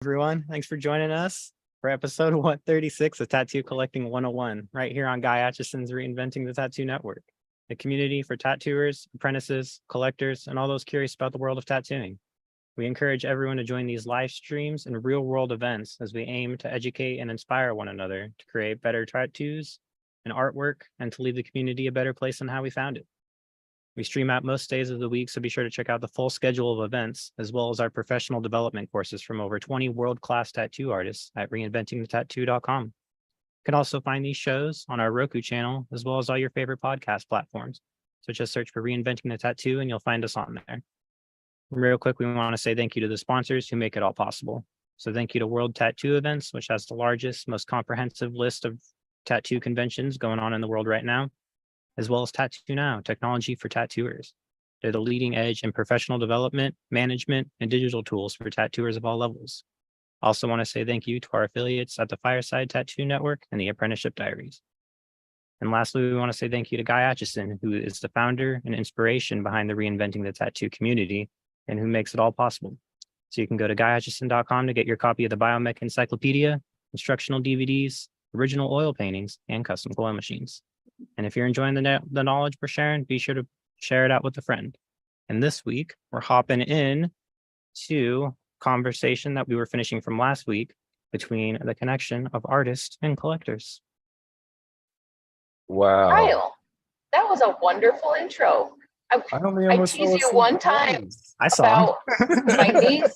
everyone. Thanks for joining us for episode 136 of Tattoo Collecting 101, right here on Guy Atchison's Reinventing the Tattoo Network, a community for tattooers, apprentices, collectors, and all those curious about the world of tattooing. We encourage everyone to join these live streams and real-world events as we aim to educate and inspire one another to create better tattoos and artwork and to leave the community a better place than how we found it. We stream out most days of the week, so be sure to check out the full schedule of events, as well as our professional development courses from over 20 world-class tattoo artists at reinventingthetattoo.com. You can also find these shows on our Roku channel, as well as all your favorite podcast platforms. So just search for Reinventing the Tattoo and you'll find us on there. Real quick, we want to say thank you to the sponsors who make it all possible. So thank you to World Tattoo Events, which has the largest, most comprehensive list of tattoo conventions going on in the world right now, as well as Tattoo Now, technology for tattooers. They're the leading edge in professional development, management, and digital tools for tattooers of all levels. I also want to say thank you to our affiliates at the Fireside Tattoo Network and the Apprenticeship Diaries. And lastly, we want to say thank you to Guy Atchison, who is the founder and inspiration behind the Reinventing the Tattoo community and who makes it all possible. So you can go to guyatchison.com to get your copy of the Biomech Encyclopedia, instructional DVDs, original oil paintings, and custom coil machines. And if you're enjoying the knowledge we're sharing, be sure to share it out with a friend. And this week, we're hopping in to conversation that we were finishing from last week between the connection of artists and collectors. Wow. Kyle, that was a wonderful intro. I teased you one time about my niece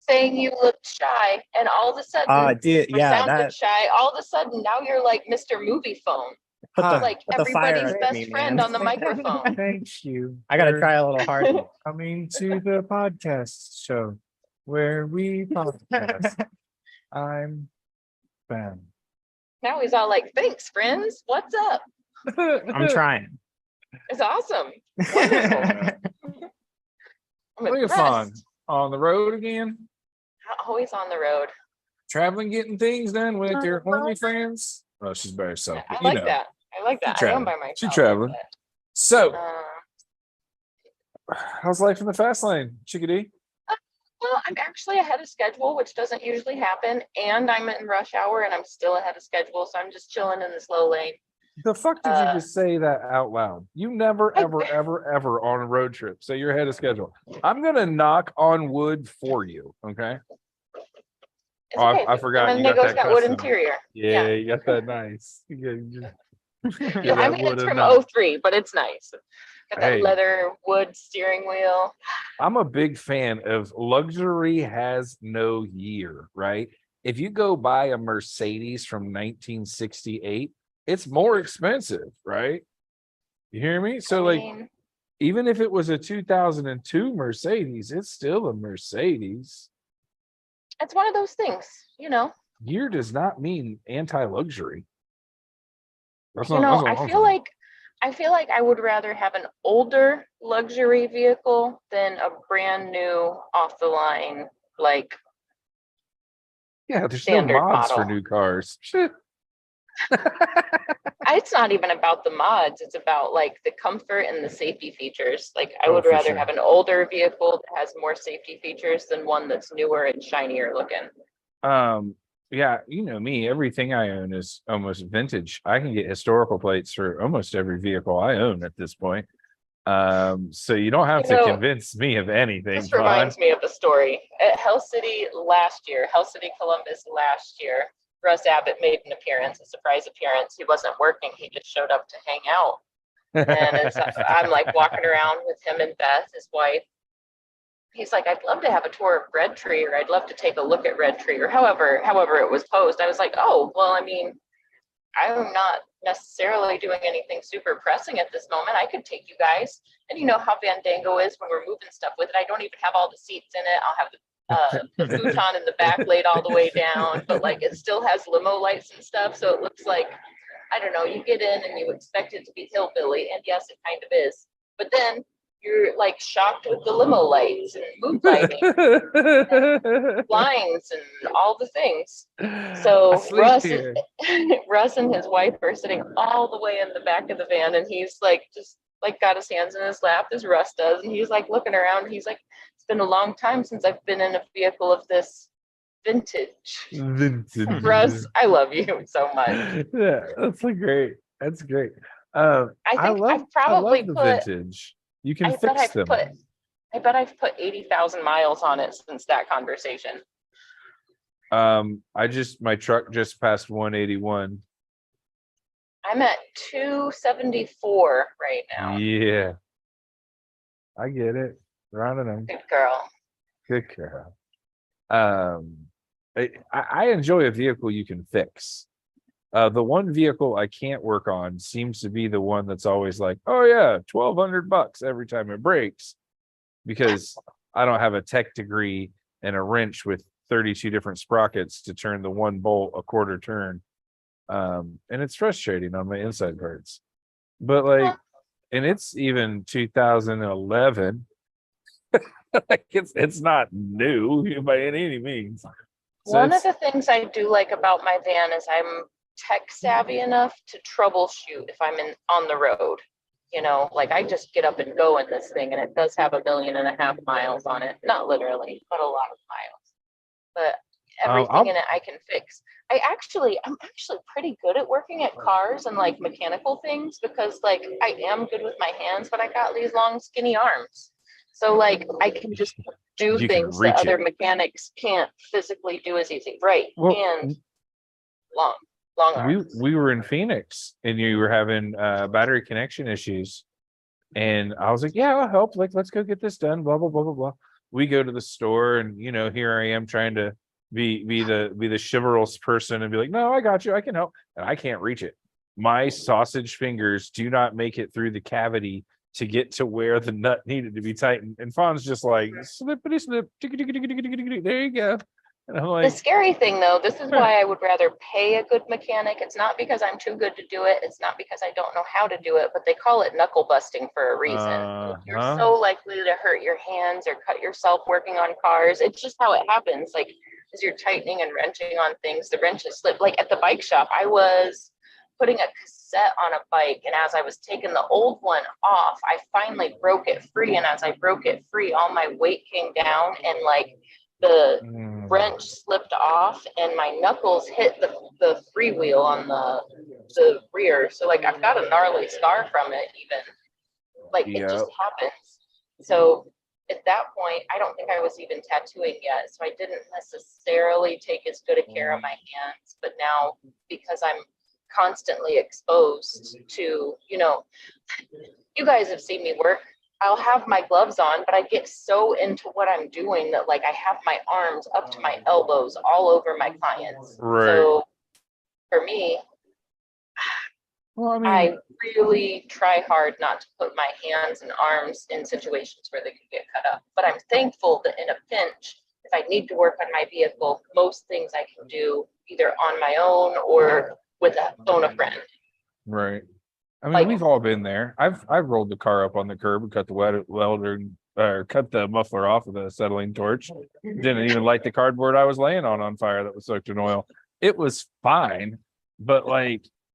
saying you looked shy, and all of a sudden, sounded shy. All of a sudden, now you're like Mr. Movie Phone. Like everybody's best friend on the microphone. Thank you. I got to try a little hard. Coming to the podcast show where we podcast. I'm Ben. Now he's all like, thanks, friends. What's up? I'm trying. It's awesome. Wonderful. What are you fun? On the road again? Always on the road. Traveling, getting things done with your OnlyFans? Oh, she's by herself. I like that. I like that. I am by myself. She's traveling. So, how's life in the fast lane, chickadee? Well, I'm actually ahead of schedule, which doesn't usually happen, and I'm in rush hour, and I'm still ahead of schedule, so I'm just chilling in the slow lane. The fuck did you just say that out loud? You never, ever on a road trip say you're ahead of schedule. I'm gonna knock on wood for you, okay? Okay. I forgot. And Nigo's got wood interior. Yeah, you got that nice. I mean, it's from 03, but it's nice. Got that leather wood steering wheel. I'm a big fan of luxury has no year, right? If you go buy a Mercedes from 1968, it's more expensive, right? You hear me? So even if it was a 2002 Mercedes, it's still a Mercedes. It's one of those things, you know. Year does not mean anti-luxury. I feel like I would rather have an older luxury vehicle than a brand new off the line, like, there's no mods for new cars. Shit. It's not even about the mods. It's about like the comfort and the safety features. Like I would rather have an older vehicle that has more safety features than one that's newer and shinier looking. Yeah, you know me, everything I own is almost vintage. I can get historical plates for almost every vehicle I own at this point. So you don't have to convince me of anything. This reminds me of a story. At Hell City Columbus last year, Russ Abbott made an appearance, a surprise appearance. He wasn't working. He just showed up to hang out. And I'm like walking around with him and Beth, his wife. He's like, I'd love to have a tour of Red Tree, or I'd love to take a look at Red Tree, or however it was posed. I was like, oh, well, I mean, I'm not necessarily doing anything super pressing at this moment. I could take you guys. And you know how Fandango is when we're moving stuff with it. I don't even have all the seats in it. I'll have the futon in the back laid all the way down, but like it still has limo lights and stuff. So it looks like, I don't know, you get in and you expect it to be hillbilly. And yes, it kind of is. But then you're like shocked with the limo lights and mood lighting, and blinds and all the things. So Russ and his wife are sitting all the way in the back of the van, and he's like just like got his hands in his lap as Russ does, and he's like looking around. He's like, it's been a long time since I've been in a vehicle of this vintage. Vintage. Russ, I love you so much. Yeah, that's great. That's great. I think I've probably the put, vintage. You can I bet fix I've them. put, I bet I've put 80,000 miles on it since that conversation. My truck just passed 181. I'm at 274 right now. Yeah, I get it. Rounding them. Good girl. Good girl. I enjoy a vehicle you can fix. The one vehicle I can't work on seems to be the one that's always like, oh yeah, $1,200 every time it breaks, because I don't have a tech degree and a wrench with 32 different sprockets to turn the one bolt a quarter turn. And it's frustrating on my inside parts. But and it's even 2011. It's not new by any means. So One of the things I do like about my van is I'm tech savvy enough to troubleshoot if I'm on the road. I just get up and go in this thing, and it does have 1.5 million miles on it. Not literally, but a lot of miles. But everything in it I can fix. I'm actually pretty good at working at cars and mechanical things, because I am good with my hands, but I got these long skinny arms. So I can just do things that other mechanics can't physically do as easy. Right. Well, and long arms. We were in Phoenix and you were having battery connection issues. And I was like, yeah, I'll help. Let's go get this done. Blah, blah, blah, blah, blah. We go to the store and here I am trying to be the chivalrous person and be like, no, I got you. I can help. And I can't reach it. My sausage fingers do not make it through the cavity to get to where the nut needed to be tightened. And Fawn's just like, slippity slip, there you go. And I'm like, the scary thing though, this is why I would rather pay a good mechanic. It's not because I'm too good to do it. It's not because I don't know how to do it, but they call it knuckle busting for a reason. You're so likely to hurt your hands or cut yourself working on cars. It's just how it happens. As you're tightening and wrenching on things, the wrenches slip. At the bike shop, I was putting a cassette on a bike, and as I was taking the old one off, I finally broke it free. And as I broke it free, all my weight came down, and the wrench slipped off, and my knuckles hit the freewheel on the rear. So I've got a gnarly scar from it. Even it just happens. So at that point, I don't think I was even tattooing yet, so I didn't necessarily take as good a care of my hands. But now, because I'm constantly exposed to, you guys have seen me work. I'll have my gloves on, but I get so into what I'm doing that I have my arms up to my elbows all over my clients. Right. So for me, well, I really try hard not to put my hands and arms in situations where they can get cut up. But I'm thankful that in a pinch, if I need to work on my vehicle, most things I can do either on my own or with a phone a friend. Right. We've all been there. I've rolled the car up on the curb and cut the welder or cut the muffler off with a acetylene torch. Didn't even light the cardboard I was laying on fire that was soaked in oil. It was fine, but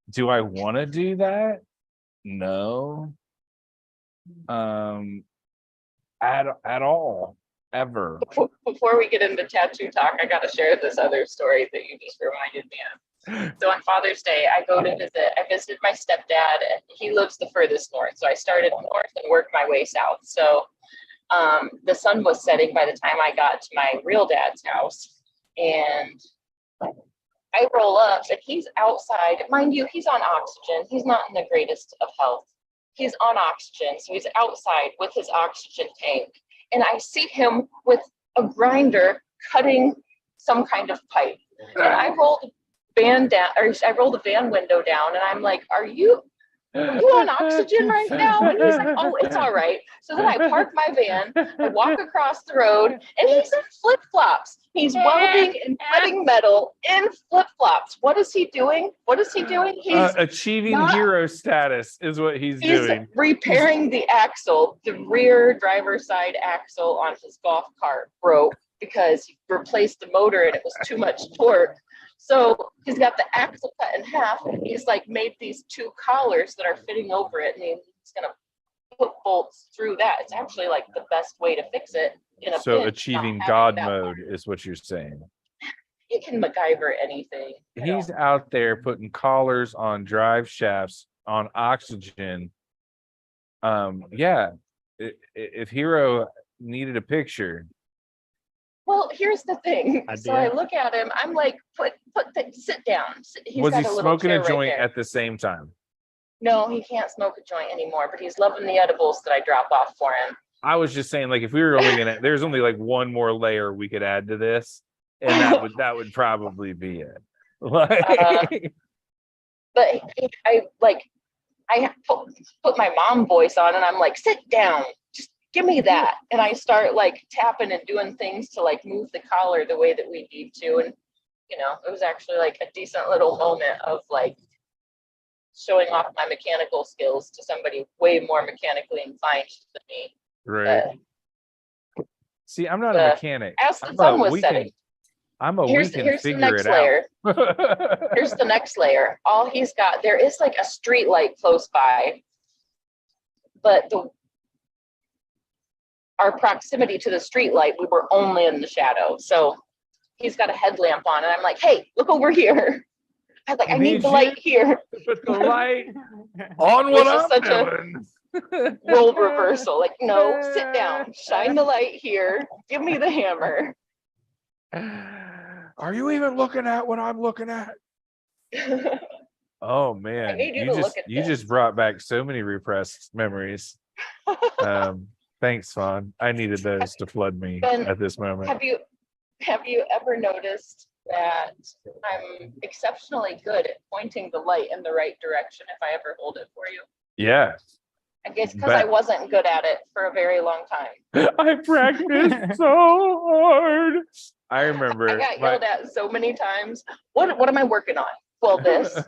do I want to do that? No. At all, ever. Before we get into tattoo talk, I got to share this other story that you just reminded me of. So on Father's Day, I visited my stepdad, and he lives the furthest north. So I started north and worked my way south. So the sun was setting by the time I got to my real dad's house, and I roll up and he's outside. Mind you, he's on oxygen. He's not in the greatest of health. He's on oxygen. So he's outside with his oxygen tank. And I see him with a grinder cutting some kind of pipe. And I rolled the van window down, and I'm like, are you on oxygen right now? And he's like, oh, it's all right. So then I park my van, I walk across the road, and he's in flip-flops. He's welding and cutting metal in flip-flops. What is he doing? He's achieving hero status is what he's doing. Repairing the axle. The rear driver's side axle on his golf cart broke because he replaced the motor and it was too much torque. So he's got the axle cut in half, and he's made these two collars that are fitting over it, and he's gonna put bolts through that. It's actually the best way to fix it in a So pinch, achieving God mode is what you're saying. he can MacGyver anything. He's out there putting collars on drive shafts on oxygen. Yeah. If Hero needed a picture, Well, here's the thing. So I Idea. look at him. I'm like, sit down. He's was got he a little smoking chair a right joint there. at the same time? No, he can't smoke a joint anymore, but he's loving the edibles that I drop off for him. I was just saying, like, if we were only gonna, there's only like one more layer we could add to this, and that would probably be it. Like, But I put my mom voice on, and I'm like, sit down, just give me that. And I start like tapping and doing things to like move the collar the way that we need to. And, it was actually like a decent little moment of like showing off my mechanical skills to somebody way more mechanically inclined than me. right. See, I'm not a mechanic. As the sun was setting, here's here's the next layer. Here's the next layer. All he's got, there is like a street light close by, but our proximity to the street light, we were only in the shadow. So he's got a headlamp on, and I'm like, hey, look over here. I was like, I need the light here. Put the light on what I'm doing. Role reversal. Like, no, sit down, shine the light here, give me the hammer. Are you even looking at what I'm looking at? Oh man, need you to look at you this. just brought back so many repressed memories. Thanks, Fawn. I needed those to flood me Ben, at this moment. Have you ever noticed that I'm exceptionally good at pointing the light in the right direction if I ever hold it for you? Yeah. I guess because I wasn't good at it for a very long time. I practiced so hard. I remember I got yelled at so many times. What am I working on? Well, this.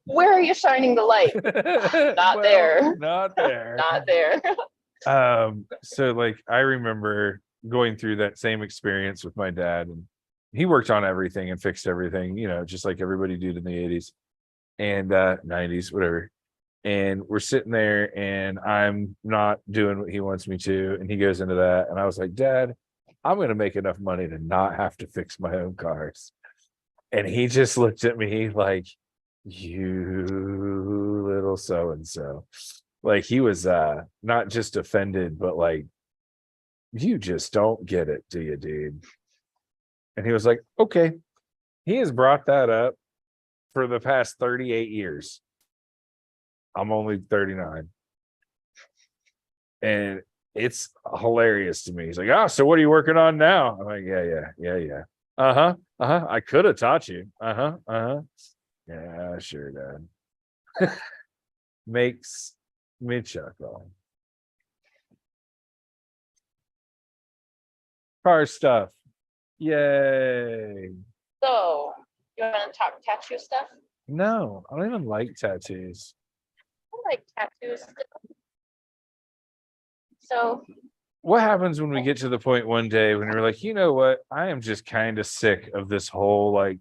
Where are you shining the light? Not there. Not there. Not there. So like I remember going through that same experience with my dad, and he worked on everything and fixed everything, just like everybody did in the 80s and 90s, whatever. And we're sitting there and I'm not doing what he wants me to, and he goes into that, and I was like, Dad, I'm gonna make enough money to not have to fix my own cars. And he just looked at me like, you little so and so. Like he was not just offended, but like, you just don't get it, do you, dude? And he was like, okay. He has brought that up for the past 38 years. I'm only 39. And it's hilarious to me. He's like, oh, so what are you working on now? I'm like, yeah. Uh-huh. I could have taught you. Uh-huh. Yeah, sure, Dad. Makes me chuckle. Car stuff. Yay. So, you want to talk tattoo stuff? No, I don't even like tattoos. I like tattoos. So, What happens when we get to the point one day when you're like, you know what? I am just kind of sick of this whole like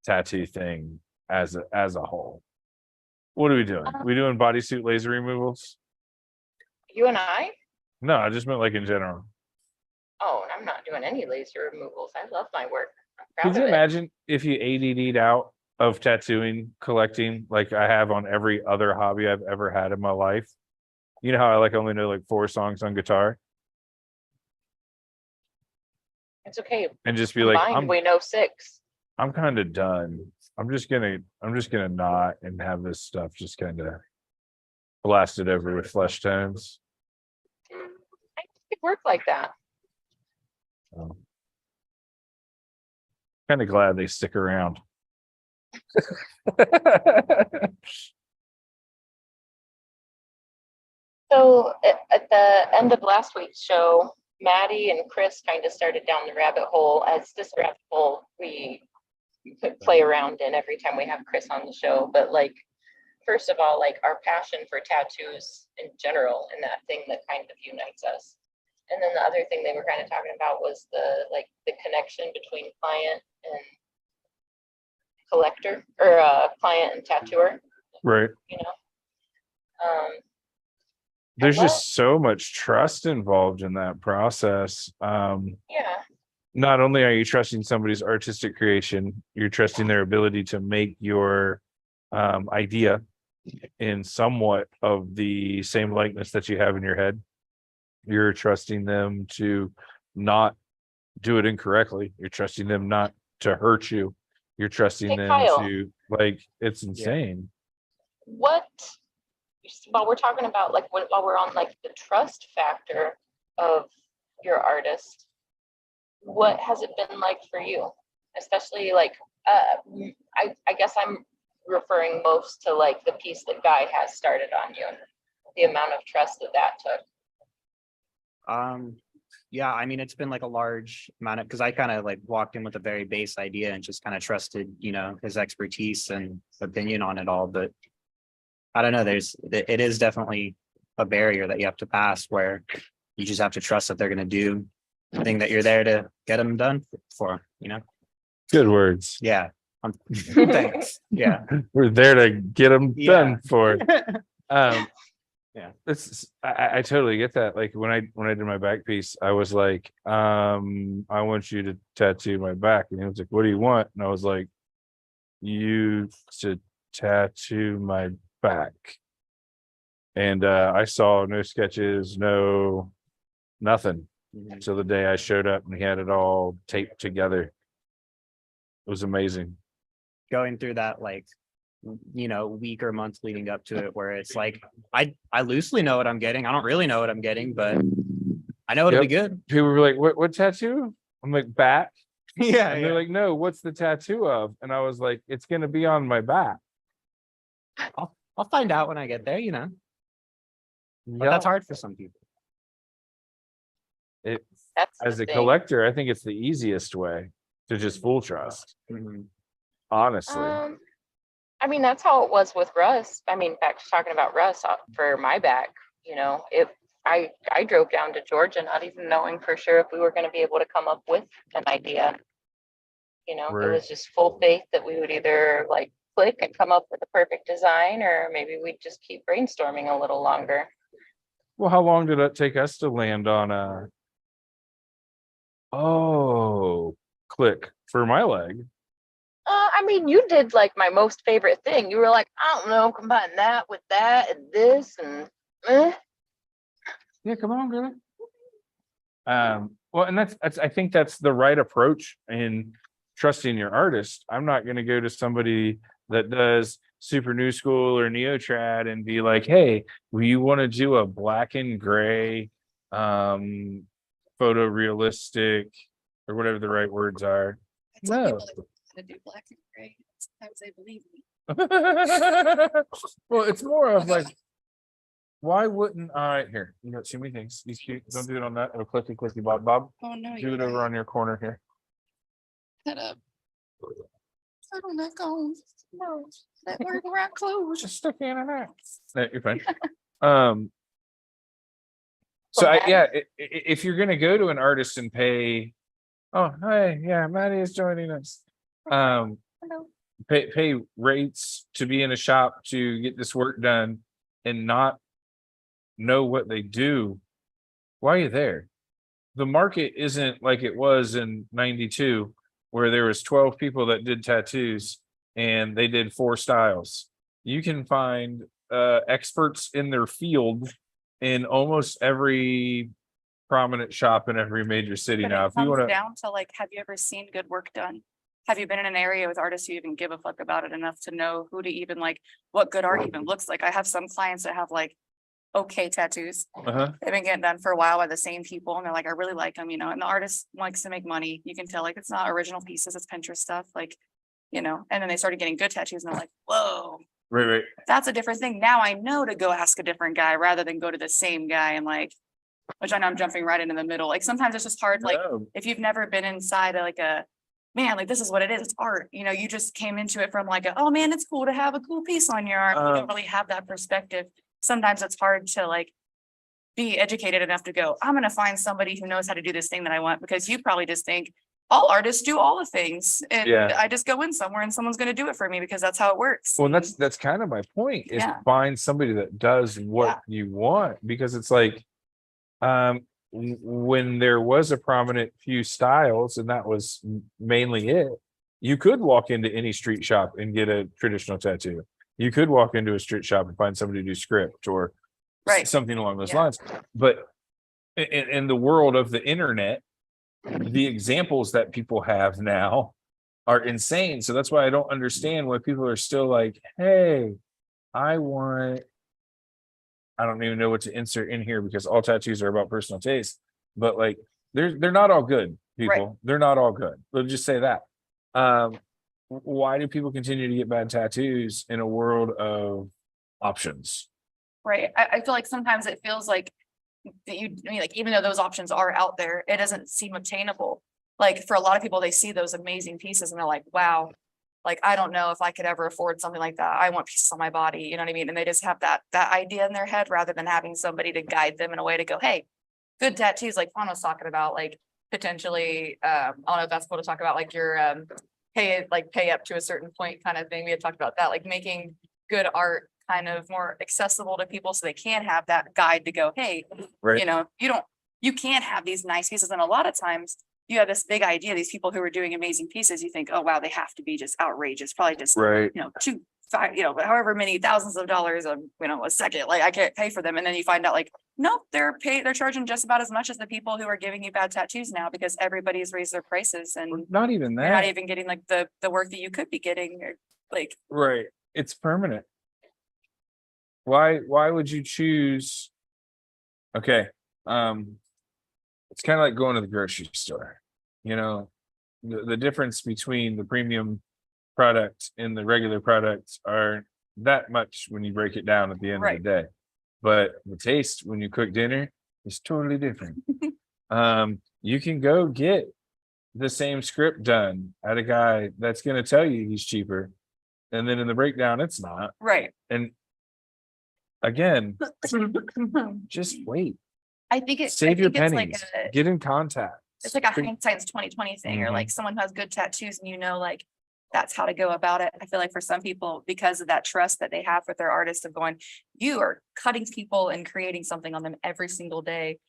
tattoo thing as a whole. What are we doing? We doing bodysuit laser removals? you and I? No, I just meant like in general. Oh, I'm not doing any laser removals. I love my work. I'm proud Could you of it. imagine if you ADD'd out of tattooing, collecting, like I have on every other hobby I've ever had in my life? You know how I like only know like 4 songs on guitar? It's okay. And just be like, Combined, we know 6. I'm kind of done. I'm just gonna not and have this stuff just kind of blasted over with flesh tones. I think it work like that. Kind of glad they stick around. So at the end of last week's show, Maddie and Chris kind of started down the rabbit hole. As this rabbit hole we play around in every time we have Chris on the show. But like, first of all, like our passion for tattoos in general, and that thing that kind of unites us. And then the other thing they were kind of talking about was the connection between client and collector, or client and tattooer. Right. There's just so much trust involved in that process. Yeah. not only are you trusting somebody's artistic creation, you're trusting their ability to make your idea in somewhat of the same likeness that you have in your head. You're trusting them to not do it incorrectly. You're trusting them not to hurt you. You're trusting Hey, them Kyle. to, like, it's insane. What, while we're talking about like while we're on like the trust factor of your artist, what has it been like for you? Especially like I guess I'm referring most to like the piece that Guy has started on you and the amount of trust that took. Yeah, I mean, it's been like a large amount of, because I kind of like walked in with a very base idea and just kind of trusted, his expertise and opinion on it all. But I don't know, it is definitely a barrier that you have to pass where you just have to trust that they're going to do the thing that you're there to get them done for, Good words. Yeah. Thanks. Yeah. We're there to get them done for. Yeah. I totally get that. Like when I did my back piece, I was like, I want you to tattoo my back. And he was like, what do you want? And I was like, you to tattoo my back. And I saw no sketches, nothing. So the day I showed up and he had it all taped together. It was amazing. Going through that like week or months leading up to it where it's like I loosely know what I'm getting. I don't really know what I'm getting, but I know it'll be good. People were like, what tattoo? I'm like, back. Yeah. And they're like, no, what's the tattoo of? And I was like, it's gonna be on my back. I'll find out when I get there, but that's hard for some people. As a collector, I think it's the easiest way to just full trust. Honestly. I mean, that's how it was with Russ. I mean, back to talking about Russ for my back, I drove down to Georgia not even knowing for sure if we were going to be able to come up with an idea. Right. It was just full faith that we would either like click and come up with the perfect design, or maybe we'd just keep brainstorming a little longer. Well, how long did it take us to land on click for my leg? I mean, you did like my most favorite thing. You were like, I don't know, combine that with that and this and Yeah, come on, girl. Well, and I think that's the right approach in trusting your artist. I'm not going to go to somebody that does super new school or neo-trad and be like, hey, will you want to do a black and gray photorealistic or whatever the right words are? No. To do black and gray. Sometimes they believe me. Well, it's more of like, why wouldn't I here? You got too many things. These cute. Don't do it on that. It'll clicky clicky bob bob. Oh no, Do it over on your corner here. Head up. I don't let go. No, that word around close. Just stick in and out. No, you're fine. So if you're gonna go to an artist and pay, oh hey, yeah, Maddie is joining us. Pay rates to be in a shop to get this work done and not know what they do. Why are you there? The market isn't like it was in 92 where there was 12 people that did tattoos and they did 4 styles. You can find experts in their field in almost every prominent shop in every major city. But now it if you comes want to down to like, have you ever seen good work done? Have you been in an area with artists who even give a fuck about it enough to know who to even like what good art even looks like? I have some clients that have like okay tattoos. They've been getting done for a while by the same people and they're like, I really like them, and the artist likes to make money. You can tell like it's not original pieces, it's Pinterest stuff, like, and then they started getting good tattoos and they're like, whoa, right. that's a different thing. Now I know to go ask a different guy rather than go to the same guy and like, which I know I'm jumping right into the middle. Like sometimes it's just hard, like if you've never been inside of like a man, like this is what it is, it's art. You just came into it from like oh man, it's cool to have a cool piece on your arm. You don't really have that perspective. Sometimes it's hard to like be educated enough to go, I'm gonna find somebody who knows how to do this thing that I want, because you probably just think all artists do all the things and I just go in somewhere and someone's going to do it for me because that's how it works. Well, that's kind of my point is find somebody that does what you want, because it's like, when there was a prominent few styles, and that was mainly it, you could walk into any street shop and get a traditional tattoo. You could walk into a street shop and find somebody to do script or Right. something along those Yeah. lines. But in the world of the internet, the examples that people have now are insane. So that's why I don't understand why people are still like, hey, I don't even know what to insert in here because all tattoos are about personal taste. But like they're not all good, people. Right. They're not all good. Let's just say that. Why do people continue to get bad tattoos in a world of options? Right. I feel like sometimes it feels like that I mean, like, even though those options are out there, it doesn't seem obtainable. Like for a lot of people, they see those amazing pieces and they're like, wow, like, I don't know if I could ever afford something like that. I want pieces on my body. You know what I mean? And they just have that idea in their head rather than having somebody to guide them in a way to go, hey, good tattoos, like Juan was talking about, like potentially, I don't know if that's cool to talk about, like your pay up to a certain point kind of thing. We had talked about that, like making good art kind of more accessible to people so they can have that guide to go, hey, Right. you know, you can't have these nice pieces. And a lot of times you have this big idea, these people who are doing amazing pieces, you think, oh, wow, they have to be just outrageous, probably just, Right. you know, 5, you know, however many thousands of dollars a, you know, a second, like I can't pay for them. And then you find out like, nope, they're charging just about as much as the people who are giving you bad tattoos now because everybody's raised their prices and Not even you're not that. even getting like the work that you could be getting, or like, Right. It's permanent. Why would you choose? Okay. It's kind of like going to the grocery store. You know, the difference between the premium product and the regular product are that much when you break it down at the end Right. of the day. But the taste when you cook dinner is totally different. You can go get the same script done at a guy that's going to tell you he's cheaper. And then in the breakdown, it's not. right. And again, just wait. I think it, Save I your think it's pennies. like Get in contact. it's like a hindsight's 2020 thing, or like someone who has good tattoos and you know, like that's how to go about it. I feel like for some people, because of that trust that they have with their artist of going, you are cutting people and creating something on them every single day.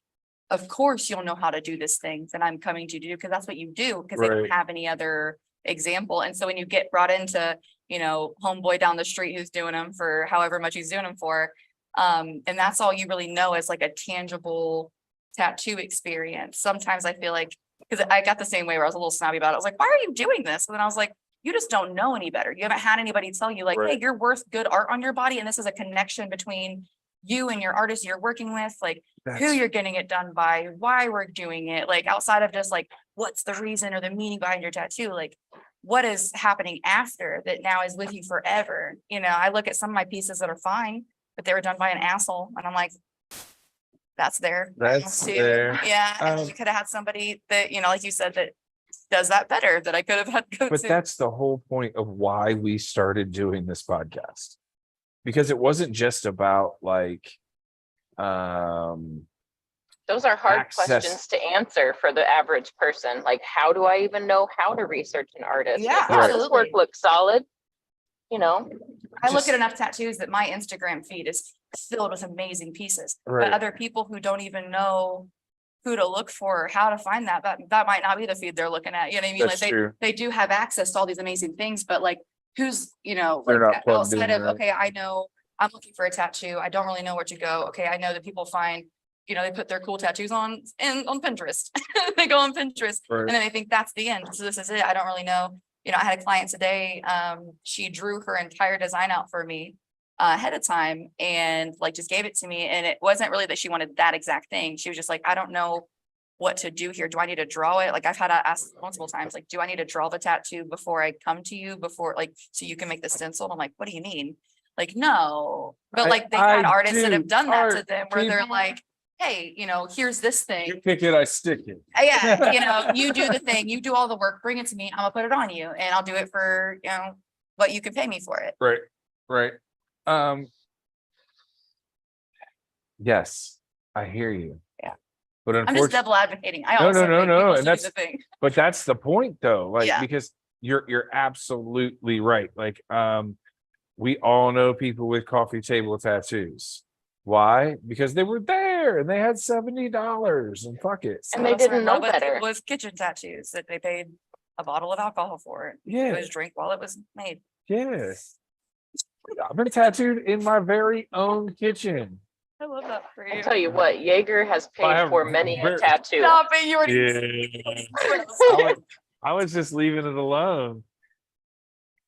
Of course, you'll know how to do this thing that I'm coming to do because that's what you do because they don't Right. have any other example. And so when you get brought into, you know, homeboy down the street who's doing them for however much he's doing them for, and that's all you really know is like a tangible tattoo experience. Sometimes I feel like, because I got the same way where I was a little snobby about it. I was like, why are you doing this? And then I was like, you just don't know any better. You haven't had anybody tell you like, Right. hey, you're worth good art on your body. And this is a connection between you and your artist you're working with, like who That's- you're getting it done by, why we're doing it, like outside of just like, what's the reason or the meaning behind your tattoo? Like, what is happening after that now is with you forever? You know, I look at some of my pieces that are fine, but they were done by an asshole. And I'm like, that's there. That's too. there. Yeah. And Um, you could have had somebody that, you know, like you said, that does that better that I could have had go But to. that's the whole point of why we started doing this podcast. Because it wasn't just about like Those are hard Access. questions to answer for the average person. Like, how do I even know how to research an artist? Yeah, Like, this absolutely. work looks solid. You know, I look just- at enough tattoos that my Instagram feed is filled with amazing pieces. Right. But other people who don't even know who to look for or how to find that might not be the feed they're looking at. You know what I mean? That's Like true. they do have access to all these amazing things, but like who's, you know, They're like not plugged outside in, of, right? okay, I know I'm looking for a tattoo. I don't really know where to go. Okay, I know that people find, you know, they put their cool tattoos on Pinterest. They go on Pinterest Right. and then they think that's the end. So this is it. I don't really know. You know, I had a client today, she drew her entire design out for me ahead of time and like just gave it to me. And it wasn't really that she wanted that exact thing. She was just like, I don't know what to do here. Do I need to draw it? Like I've had to ask multiple times, like, do I need to draw the tattoo before I come to you before like, so you can make the stencil? And I'm like, what do you mean? Like, no, but like they've had I artists that do have done that to art, them where they're people. like, hey, you know, here's this thing. You pick it, I stick it. Yeah, you know, you do the thing, you do all the work, bring it to me, I'm gonna put it on you and I'll do it for, you know, what you can pay me for it. Right. Right. Yes, I hear you. Yeah. But I'm just unfortunately, double advocating. I No, also no, think no, people and should do that's- the thing. but that's the point though. Like, Yeah. because you're absolutely right. Like, we all know people with coffee table tattoos. Why? Because they were there there and they had $70 and fuck it. And they didn't know better. It was kitchen tattoos that they paid a bottle of alcohol for it. Yeah. It was drink while it was made. Yes. I've been tattooed in my very own kitchen. I love that for you. I tell you what, Jaeger has I paid have for many a very- tattoo. Stop it, you already. Yeah. I was just leaving it alone.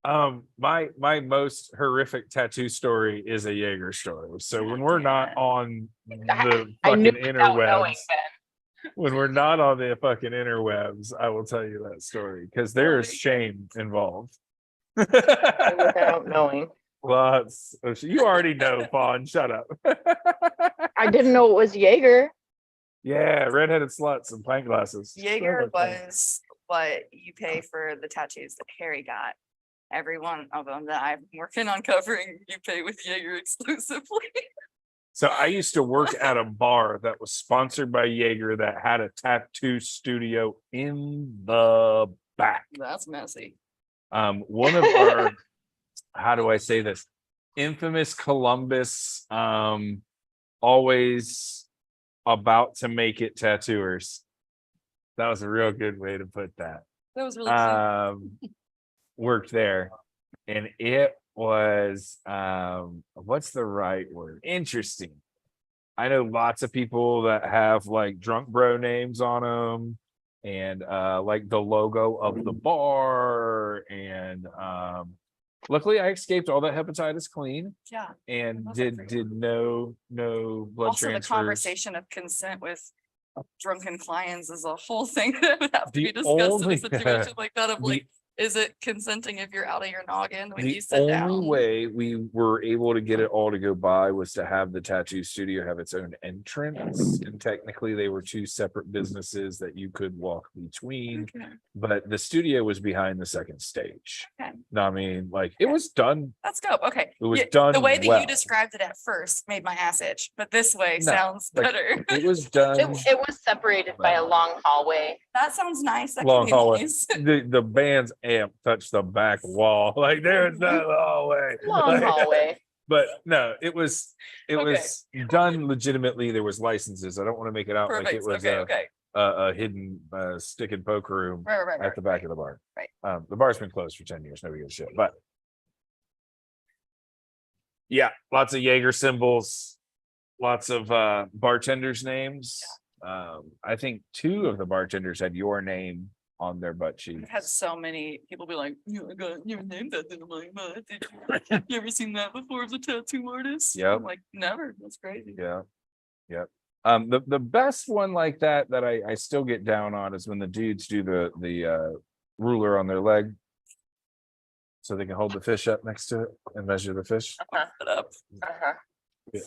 My most horrific tattoo story is a Jaeger story. So when we're not on the I knew fucking without knowing, interwebs, Ben. when we're not on the fucking interwebs, I will tell you that story because there is shame involved. Without knowing. Lots of you already know, Fawn. Shut up. I didn't know it was Jaeger. Yeah, redheaded sluts and pint glasses. Jaeger was what you pay for the tattoos that Harry got. Every one of them that I'm working on covering, you pay with Jaeger exclusively. So I used to work at a bar that was sponsored by Jaeger that had a tattoo studio in the back. That's messy. One of our, how do I say this? Infamous Columbus, always about to make it tattooers. That was a real good way to put that. That was really cute. Worked there, and it was what's the right word? Interesting. I know lots of people that have like drunk bro names on them, and like the logo of the bar, and luckily I escaped all that hepatitis clean Yeah. and Those are did pretty no blood Also, the transfers. conversation of consent with drunken clients is a whole thing that would have to The be discussed in only- a situation like that. Of the- like, is it consenting if you're out of your noggin when The you sit only down? way we were able to get it all to go by was to have the tattoo studio have its own entrance. And technically they were two separate businesses that you could walk between, Okay. but the studio was behind the second stage. Okay. No, I mean, like it was done. That's dope. Okay. It was Yeah, done the way that well. you described it at first made my ass itch, but this way No, sounds like, better. It was done. It was separated by a long hallway. That sounds nice. That Long can be hallway. nice. The band's amp touched the back wall. Like there's that hallway. Long Like, hallway. But no, it was Okay. done legitimately. There was licenses. I don't want to make it out like it Perfect. was Okay. Okay. a hidden stick and poke room Right. at the back of the bar. Right. The bar's been closed for 10 years. Nobody gives a shit. But yeah, lots of Jaeger symbols, lots of bartenders' names. I think 2 of the bartenders had your name on their butt cheeks. I've had so many people be like, I got your name tattooed on my butt. Did you ever seen that before as a tattoo artist? Yep. I'm like, never. That's crazy. Yeah. Yep. The best one like that I still get down on is when the dudes do the ruler on their leg so they can hold the fish up next to it and measure the fish. Put up. Uh-huh. Yeah,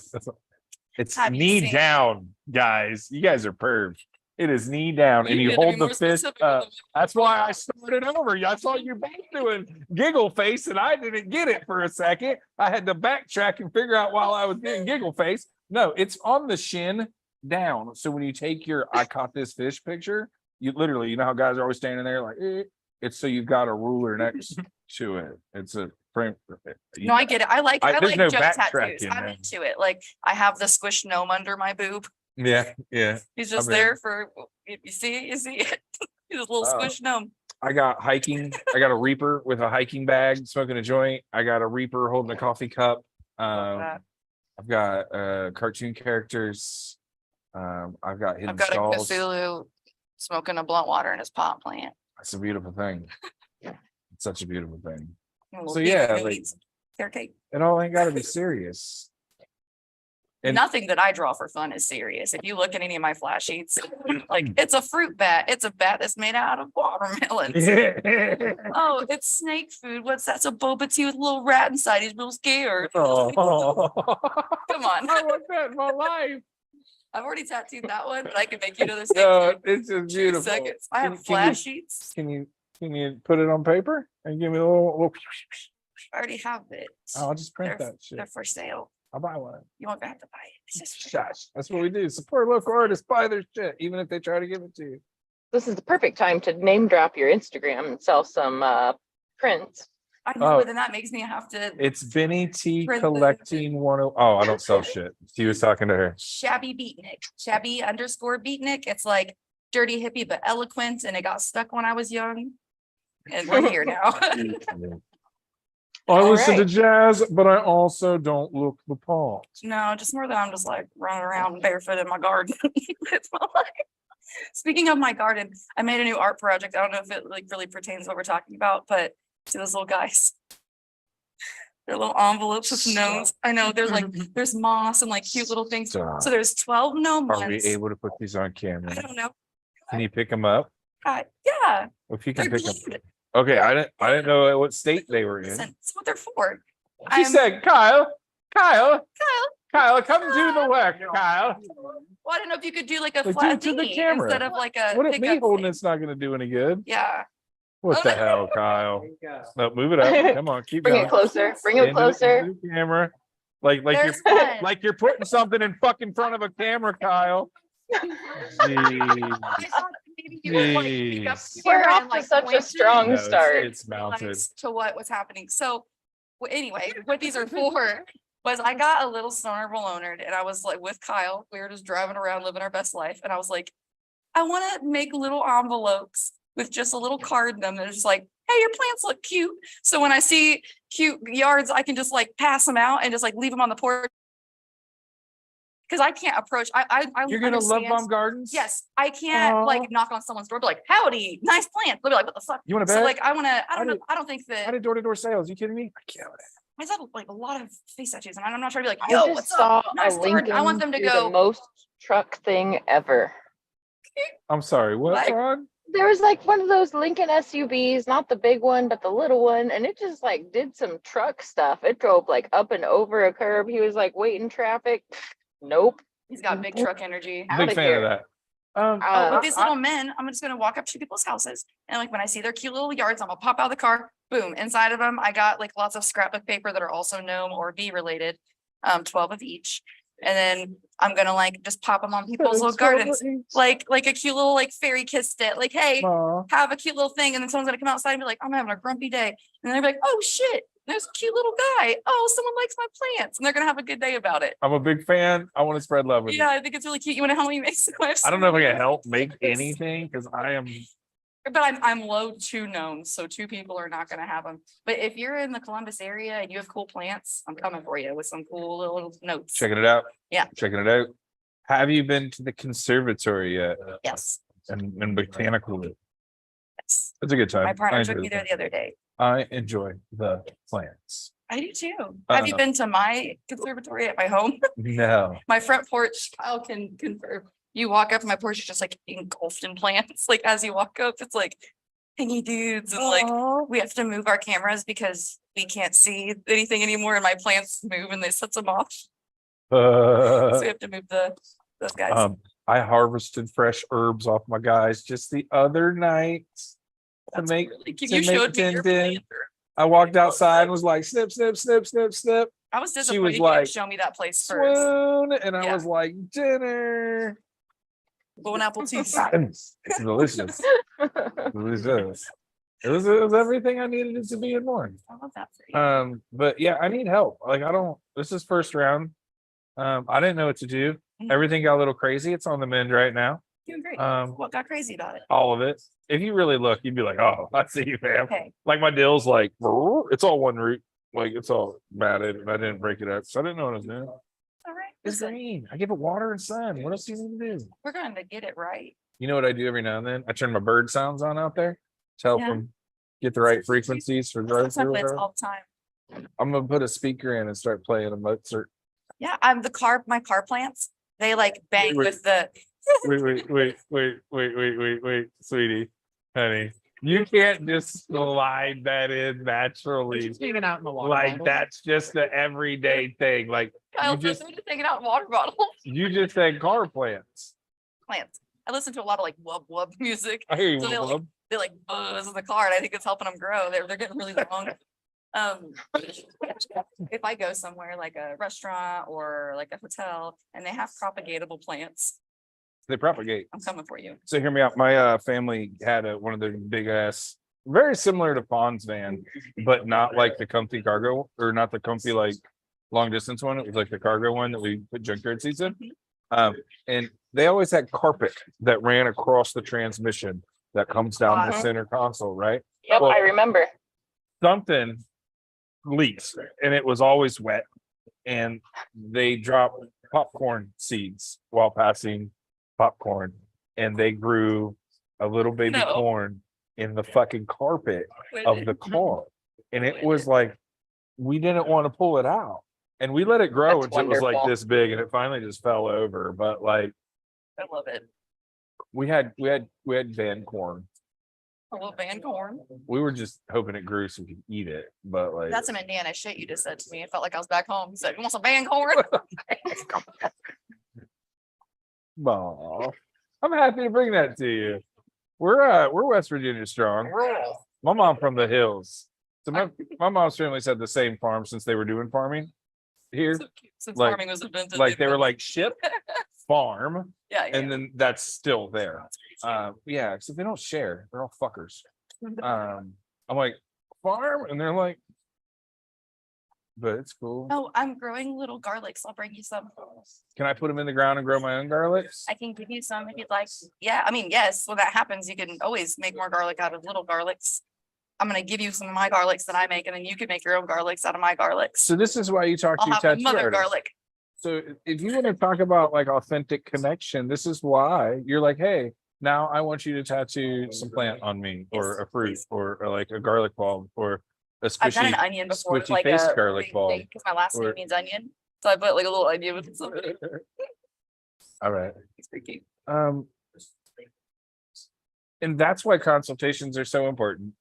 it's Have you knee seen- down, guys. You guys are pervs. It is knee down, and You you need to be hold the more fish specific with up. the- That's why I started over. I saw you both doing giggle face, and I didn't get it for a second. I had to backtrack and figure out while I was doing giggle face. No, it's on the shin down. So when you take your I caught this fish picture, you literally, you know how guys are always standing there like, it's so you've got a ruler next to it. It's a frame. No, I get it. I like there's like no joke tattoos. backtracking, I'm man. into it. Like I have the squish gnome under my boob. Yeah. He's just mean- there for you see it, you see it. He's a little Oh. squish gnome. I got hiking. I got a reaper with a hiking bag, smoking a joint. I got a reaper holding a coffee cup. Love that. I've got cartoon characters. I've got hidden I've got a skulls. Cthulhu smoking a blunt water in his pot plant. It's a beautiful thing. It's such a beautiful thing. A little So, baby yeah, who like- eats carrot cake. It all ain't got to be serious. And- Nothing that I draw for fun is serious. If you look at any of my flash sheets, like it's a fruit bat. It's a bat that's made out of watermelons. Oh, it's snake food. What's that? It's a boba tea with a little rat inside. He's real scared. Oh. Come on. I want that in my life. I've already tattooed that one, but I can make you another No, snake. it's just Two beautiful. seconds. I Can- have can flash sheets. Can you put it on paper and give me a little I already have it. I'll just print They're- that shit. They're for sale. I'll buy one. You won't have to buy it. It's just Shush. That's what we do. Support local artists, buy their shit, even if they try to give it to you. This is the perfect time to name drop your Instagram and sell some prints. I know, Oh. but then that makes me have to It's Benny T Print the- collecting 10. Oh, I don't sell shit. He was talking to her. shabby beatnik, shabby_beatnik. It's like dirty hippie, but eloquent. And it got stuck when I was young. And we're here now. I listen to Alright. jazz, but I also don't look the part. No, just more that I'm just like running around barefoot in my garden. It's my life. Speaking of my garden, I made a new art project. I don't know if it like really pertains to what we're talking about, but see those little guys. They're little envelopes with gnomes. I know there's like there's moss and like cute little things. Stop. So there's 12 gnome Are we ones. able to put these on I camera? don't know. Can you pick them up? Yeah, If you they're can pick them. glued. Okay, I didn't know what state they were in. Listen, that's what they're for. She I'm- said, Kyle, come do the work, Kyle. Well, I don't know if you could do like a Like, do flat it to the knee camera. instead of like a What if me pickup holding thing. it's not gonna do any good? Yeah. What the hell, Kyle? No, move it up. Come on, keep Bring going. it closer. Bring it Into the- closer. into the camera. Like There's you're one. like you're putting something in fucking front of a camera, Kyle. Jeez. I thought maybe you would like pick up Jeez. the We're camera off and, to like, such a point it strong No, start. it's mounted. realize to what was happening. So anyway, what these are for was I got a little stoner ballonered and I was like with Kyle, we were just driving around living our best life. And I was like, I want to make little envelopes with just a little card in them. And it's just like, hey, your plants look cute. So when I see cute yards, I can just like pass them out and just like leave them on the porch. Cause I can't approach, I You're gonna love understand- bomb gardens? Yes, I can't Aw. like knock on someone's door, be like, howdy, nice plants. They'll be like, what the fuck? You want to So bet? like, I wanna, I I don't know, did- I don't think I that, did door-to-door sales. You kidding me? I can't. I have like a lot of face tattoos and I'm not trying to be like, I yo, just what's saw up? a Nice garden. I want them to Lincoln do the go, most truck thing ever. I'm sorry. What, Like- Ron? There was like one of those Lincoln SUVs, not the big one, but the little one, and it just like did some truck stuff. It drove like up and over a curb. He was like waiting traffic. Nope. he's got big truck energy. Outta Big fan here. of that. Oh, with these I- little men, I'm just gonna walk up to people's houses and like when I see their cute little yards, I'm gonna pop out of the car, boom, inside of them, I got like lots of scrapbook paper that are also gnome or bee related, 12 of each. And then I'm gonna like just pop them on people's little gardens, like a cute little like fairy kissed it, like, hey, Aw. have a cute little thing. And then someone's gonna come outside and be like, I'm having a grumpy day. And then they'll be like, oh shit, there's a cute little guy. Oh, someone likes my plants. And they're gonna have a good day about it. I'm a big fan. I want to spread love with Yeah, you. I think it's really cute. You wanna help me make some? I don't know if I can help make anything because I am. But I'm low to gnomes, so 2 people are not gonna have them. But if you're in the Columbus area and you have cool plants, I'm coming for you with some cool little notes. Checking it out. Yeah. Checking it out. Have you been to the conservatory yet? Yes, And botanical? yes. It's a good time. My I partner took enjoy me the there the other day. I enjoy the plants. I do too. Have you been to my conservatory at my home? No. My front porch, Kyle can confirm. You walk up, my porch is just like engulfed in plants. Like as you walk up, it's like hingy dudes and like we have to move our cameras because we can't see anything anymore and my plants move and they set them off. So we have to move those guys. I harvested fresh herbs off my guys just the other night. That's make- really cute. to You make showed me your Tintin. planter. I walked outside and was like, snip, snip, snip, snip, snip, I was She was disappointed you like, didn't show me that place first. swoon. And I Yeah. was like, dinner. Bon appetit. It's delicious. Delicious. It was everything I needed it to be and more. I love that for you. But yeah, I need help. Like this is first round. I didn't know what to do. Mhm. Everything got a little crazy. It's on the mend right now. Doing great. What got crazy about it? all of it. If you really look, you'd be like, oh, I see you, fam. Okay. Like my dill's like, it's all one root. Like it's all matted and I didn't break it up. So I didn't know what I was doing. All right. It's Listen, green. I give it water and sun. What else do you need to do? we're going to get it right. You know what I do every now and then? I turn my bird sounds on out there to help Yeah. them get the right frequencies for drive That's my through. plants whatever. all the time. I'm gonna put a speaker in and start playing a Mozart. Yeah, my car plants, they like bang Wait. with the, Wait, sweetie, honey. You can't just slide that in naturally. Just hanging out in the water. Like bottle. that's just the everyday thing. Like Kyle you says just they're just hanging out in water bottles. you just said car plants. Plants. I listen to a lot of like wub wub music. I hear you, So they, Wub. They like buzz in the car and I think it's helping them grow. They're getting really long. If I go somewhere like a restaurant or like a hotel and they have propagatable plants, They propagate. I'm coming for you. So hear me out. My family had one of the big ass very similar to Fawn's van, but not like the comfy cargo or not the comfy like long distance one. It was like the cargo one that we put junkyard seats in. And they always had carpet that ran across the transmission that comes down the center console, right? Yep, Well, I remember. something leaks and it was always wet. And they dropped popcorn seeds while passing popcorn, and they grew a little baby No. corn in the fucking carpet of the car. And it was like, we didn't want to pull it out. And we let it grow That's until it was like wonderful. this big and it finally just fell over. But like I love it. we had van corn. A little band corn. We were just hoping it grew so we could eat it. But like That's some Indiana shit you just said to me. It felt like I was back home. You said, you want some band corn? aw, I'm happy to bring that to you. We're West Virginia strong. My mom from the hills. So my mom's family's had the same farm since they were doing farming here. So cute. Since Like- farming was invented. Like they were like ship, farm, yeah, yeah. and then that's still there. Yeah, except they don't share. They're all fuckers. I'm like, farm, and they're like, but it's cool. Oh, I'm growing little garlics. I'll bring you some. Can I put them in the ground and grow my own garlics? I can give you some if you'd like. Yeah, I mean, yes, when that happens, you can always make more garlic out of little garlics. I'm gonna give you some of my garlics that I make, and then you can make your own garlics out of my garlics. So this is why you talk to I'll your have a tattoo mother artist. garlic. So if you want to talk about like authentic connection, this is why you're like, hey, now I want you to tattoo some plant on me, or a fruit, or like a garlic bulb, or a I've done an squishy. onion before, squishy like faced a garlic bulb. because my last or- name means onion. So I put like a little onion with some. All right. It's pretty cute. And that's why consultations are so important.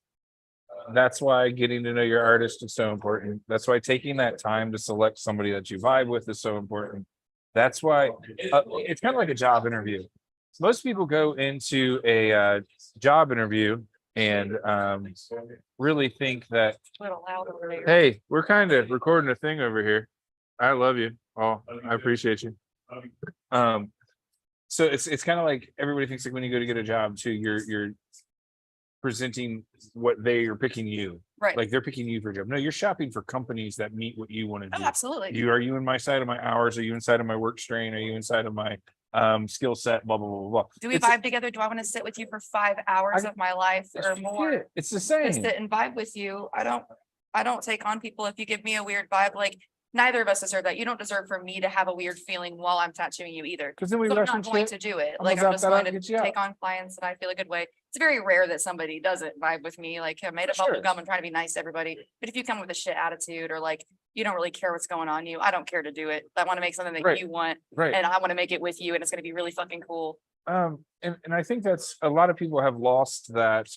That's why getting to know your artist is so important. That's why taking that time to select somebody that you vibe with is so important. That's why it's kind of like a job interview. Most people go into a job interview and really think that, A little loud over there. hey, we're kind of recording a thing over here. I love you. Oh, I appreciate you. So it's kind of like everybody thinks like when you go to get a job too, you're presenting what they are picking you. Right. Like they're picking you for a job. No, you're shopping for companies that meet what you want to Oh, do. absolutely. Are you in my side of my hours? Are you inside of my work strain? Are you inside of my skill set? Blah blah blah blah. Do we It's- vibe together? Do I want to sit with you for 5 hours of my life or more? Yeah, it's the To same. sit and vibe with you. I don't take on people if you give me a weird vibe. Like neither of us deserve that. You don't deserve for me to have a weird feeling while I'm tattooing you either. Because then we So I'm rush not and going shit. to do it. I'm Like gonna I'm zap just that out going and to get you out. take on clients that I feel a good way. It's very rare that somebody doesn't vibe with me. Like I made a Sure. bubble gum and trying to be nice to everybody. But if you come with a shit attitude or like you don't really care what's going on you, I don't care to do it. I want to make something that Right. you want Right. and I want to make it with you and it's gonna be really fucking cool. And I think that's a lot of people have lost that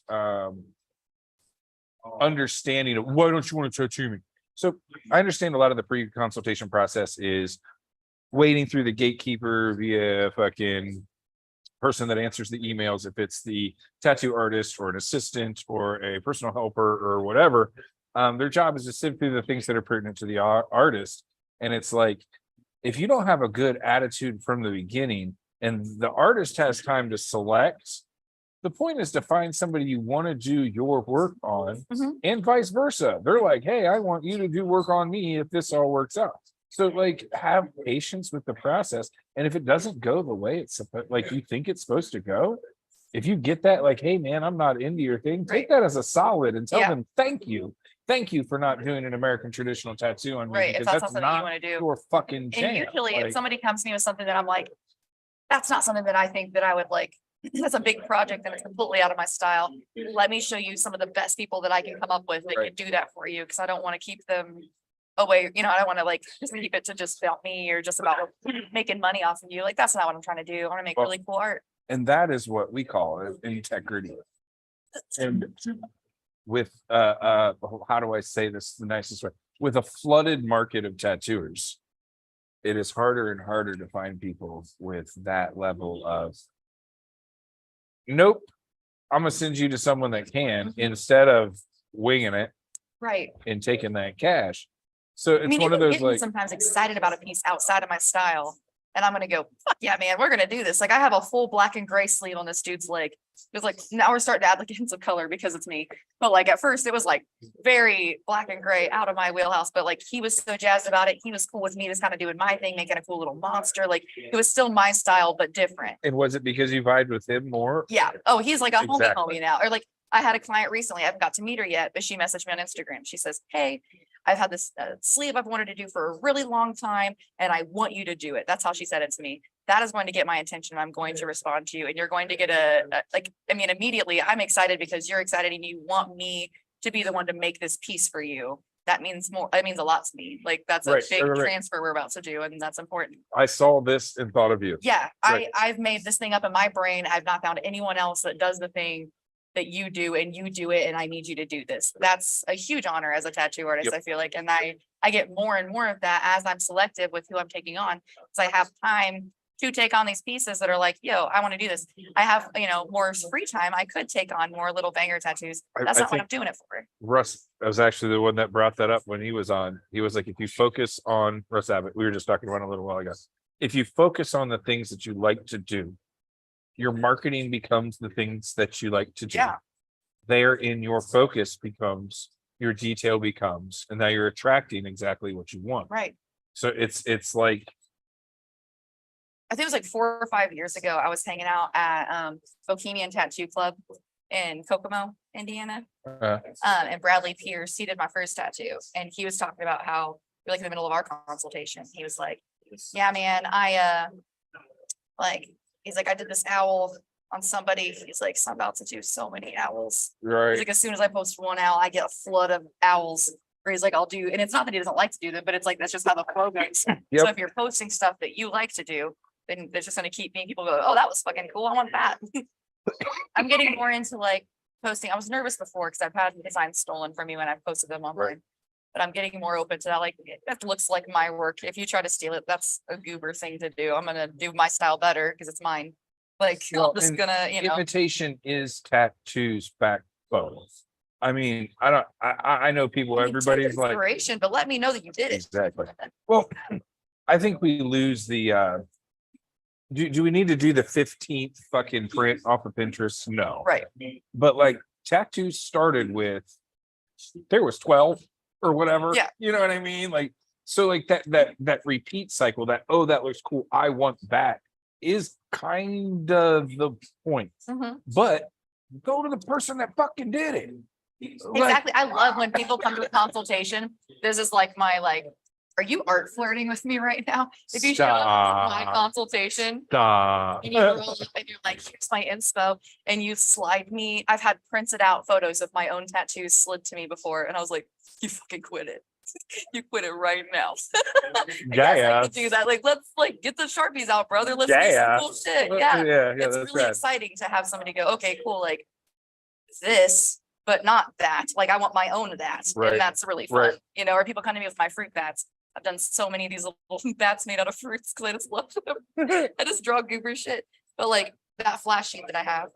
understanding of why don't you want to tattoo me? So I understand a lot of the pre-consultation process is wading through the gatekeeper via fucking person that answers the emails, if it's the tattoo artist or an assistant or a personal helper or whatever. Their job is to sift through the things that are pertinent to the artist. And it's like, if you don't have a good attitude from the beginning and the artist has time to select, the point is to find somebody you want to do your work on Mhm. and vice versa. They're like, hey, I want you to do work on me if this all works out. So like have patience with the process. And if it doesn't go the way it's supposed, like you think it's supposed to go, if you get that, like, hey man, I'm not into your thing, take that as a solid and tell Yeah. them thank you. Thank you for not doing an American traditional tattoo on me. Right. If because that's not that's something that you not want to do. your fucking jam. And usually Like, if somebody comes to me with something that I'm like, that's not something that I think that I would like, that's a big project and it's completely out of my style. Let me show you some of the best people that I can come up with that Right. can do that for you. Cause I don't want to keep them away. You know, I don't want to like just keep it to just about me or just about making money off of you. Like, that's not what I'm trying to do. I want to make Well, really cool art. and that is what we call it, integrity. And with how do I say this the nicest way? With a flooded market of tattooers, it is harder and harder to find people with that level of nope, I'm gonna send you to someone that can instead of winging it Right. and taking that cash. So I it's mean, one you of can those get me like sometimes excited about a piece outside of my style. and I'm gonna go, fuck yeah, man, we're gonna do this. Like I have a full black and gray sleeve on this dude's leg. It's like now we're starting to add like hints of color because it's me. But like at first it was like very black and gray, out of my wheelhouse. But like he was so jazzed about it. He was cool with me just kind of doing my thing, making a cool little monster. Like it was still my style, but different. And was it because you vibed with him more? Yeah. Oh, he's like a Exactly. homie now. Or like I had a client recently, I haven't got to meet her yet, but she messaged me on Instagram. She says, hey, I've had this sleeve I've wanted to do for a really long time, and I want you to do it. That's how she said it to me. That is going to get my attention. I'm going to respond to you, and you're going to get immediately I'm excited because you're excited and you want me to be the one to make this piece for you. That means more. It means a lot to me. Like that's a Right, big right. transfer we're about to do, and that's important. I saw this and thought of you. Yeah, Right. I've made this thing up in my brain. I've not found anyone else that does the thing that you do, and you do it, and I need you to do this. That's a huge honor as a tattoo artist, Yep. I feel like. And I get more and more of that as I'm selective with who I'm taking on. Because I have time to take on these pieces that are like, yo, I want to do this. I have, more free time. I could take on more little banger tattoos. That's I not what think I'm doing it for. Russ was actually the one that brought that up when he was on. He was like, if you focus on Russ Abbott, we were just talking about it a little while ago. If you focus on the things that you like to do, your marketing becomes the things that you like to do. Yeah. Therein your focus becomes, your detail becomes, and now you're attracting exactly what you want. Right. So it's like, I think it was like 4 or 5 years ago, I was hanging out at Bohemian Tattoo Club in Kokomo, Indiana. And Bradley Pierce, he did my first tattoo, and he was talking about how we're like in the middle of our consultation. He was like, yeah, man, he's like, I did this owl on somebody. He's like, so I'm about to do so many owls. He's right, like, as soon as I post one owl, I get a flood of owls. Where he's like, I'll do, and it's not that he doesn't like to do them, but it's like, that's just how the flow goes. So Yep. if you're posting stuff that you like to do, then they're just gonna keep being people go, oh, that was fucking cool. I want that. I'm getting more into like posting. I was nervous before because I've had designs stolen from me when I've posted them online. Right. But I'm getting more open to that. Like that looks like my work. If you try to steal it, that's a goober thing to do. I'm gonna do my style better because it's mine. Like Well, I'm just and gonna, imitation is tattoo's backbone. I mean, I know people, you take everybody's like, inspiration, but let me know that you did it. exactly. Well, I think we lose the, do we need to do the 15th fucking print off of Pinterest? No. Right. But like tattoos started with, there was 12 or whatever. Yeah. You know what I mean? Like, so like that repeat cycle, that, oh, that looks cool, I want that, is kind of the point. Mhm. But go to the person that fucking did it. Like, Exactly. I love when people come to a consultation. This is like my are you art flirting with me right now? If you show up to my Stop. consultation stop. and you roll up and you're like, here's my inspo, and you slide me. I've had printed out photos of my own tattoos slid to me before, and I was like, you fucking quit it. You quit it right now. I Yeah. can do that. Like, let's get the Sharpies out, brother. Let's do Yeah. some cool shit. Yeah, Yeah. that's It's really rad. exciting to have somebody go, okay, cool, like this, but not that. Like I want my own of that. Right, And that's really fun. right. Or people come to me with my fruit bats. I've done so many of these little bats made out of fruits because I just love them. I just draw goober shit. But like that flash sheet that I have,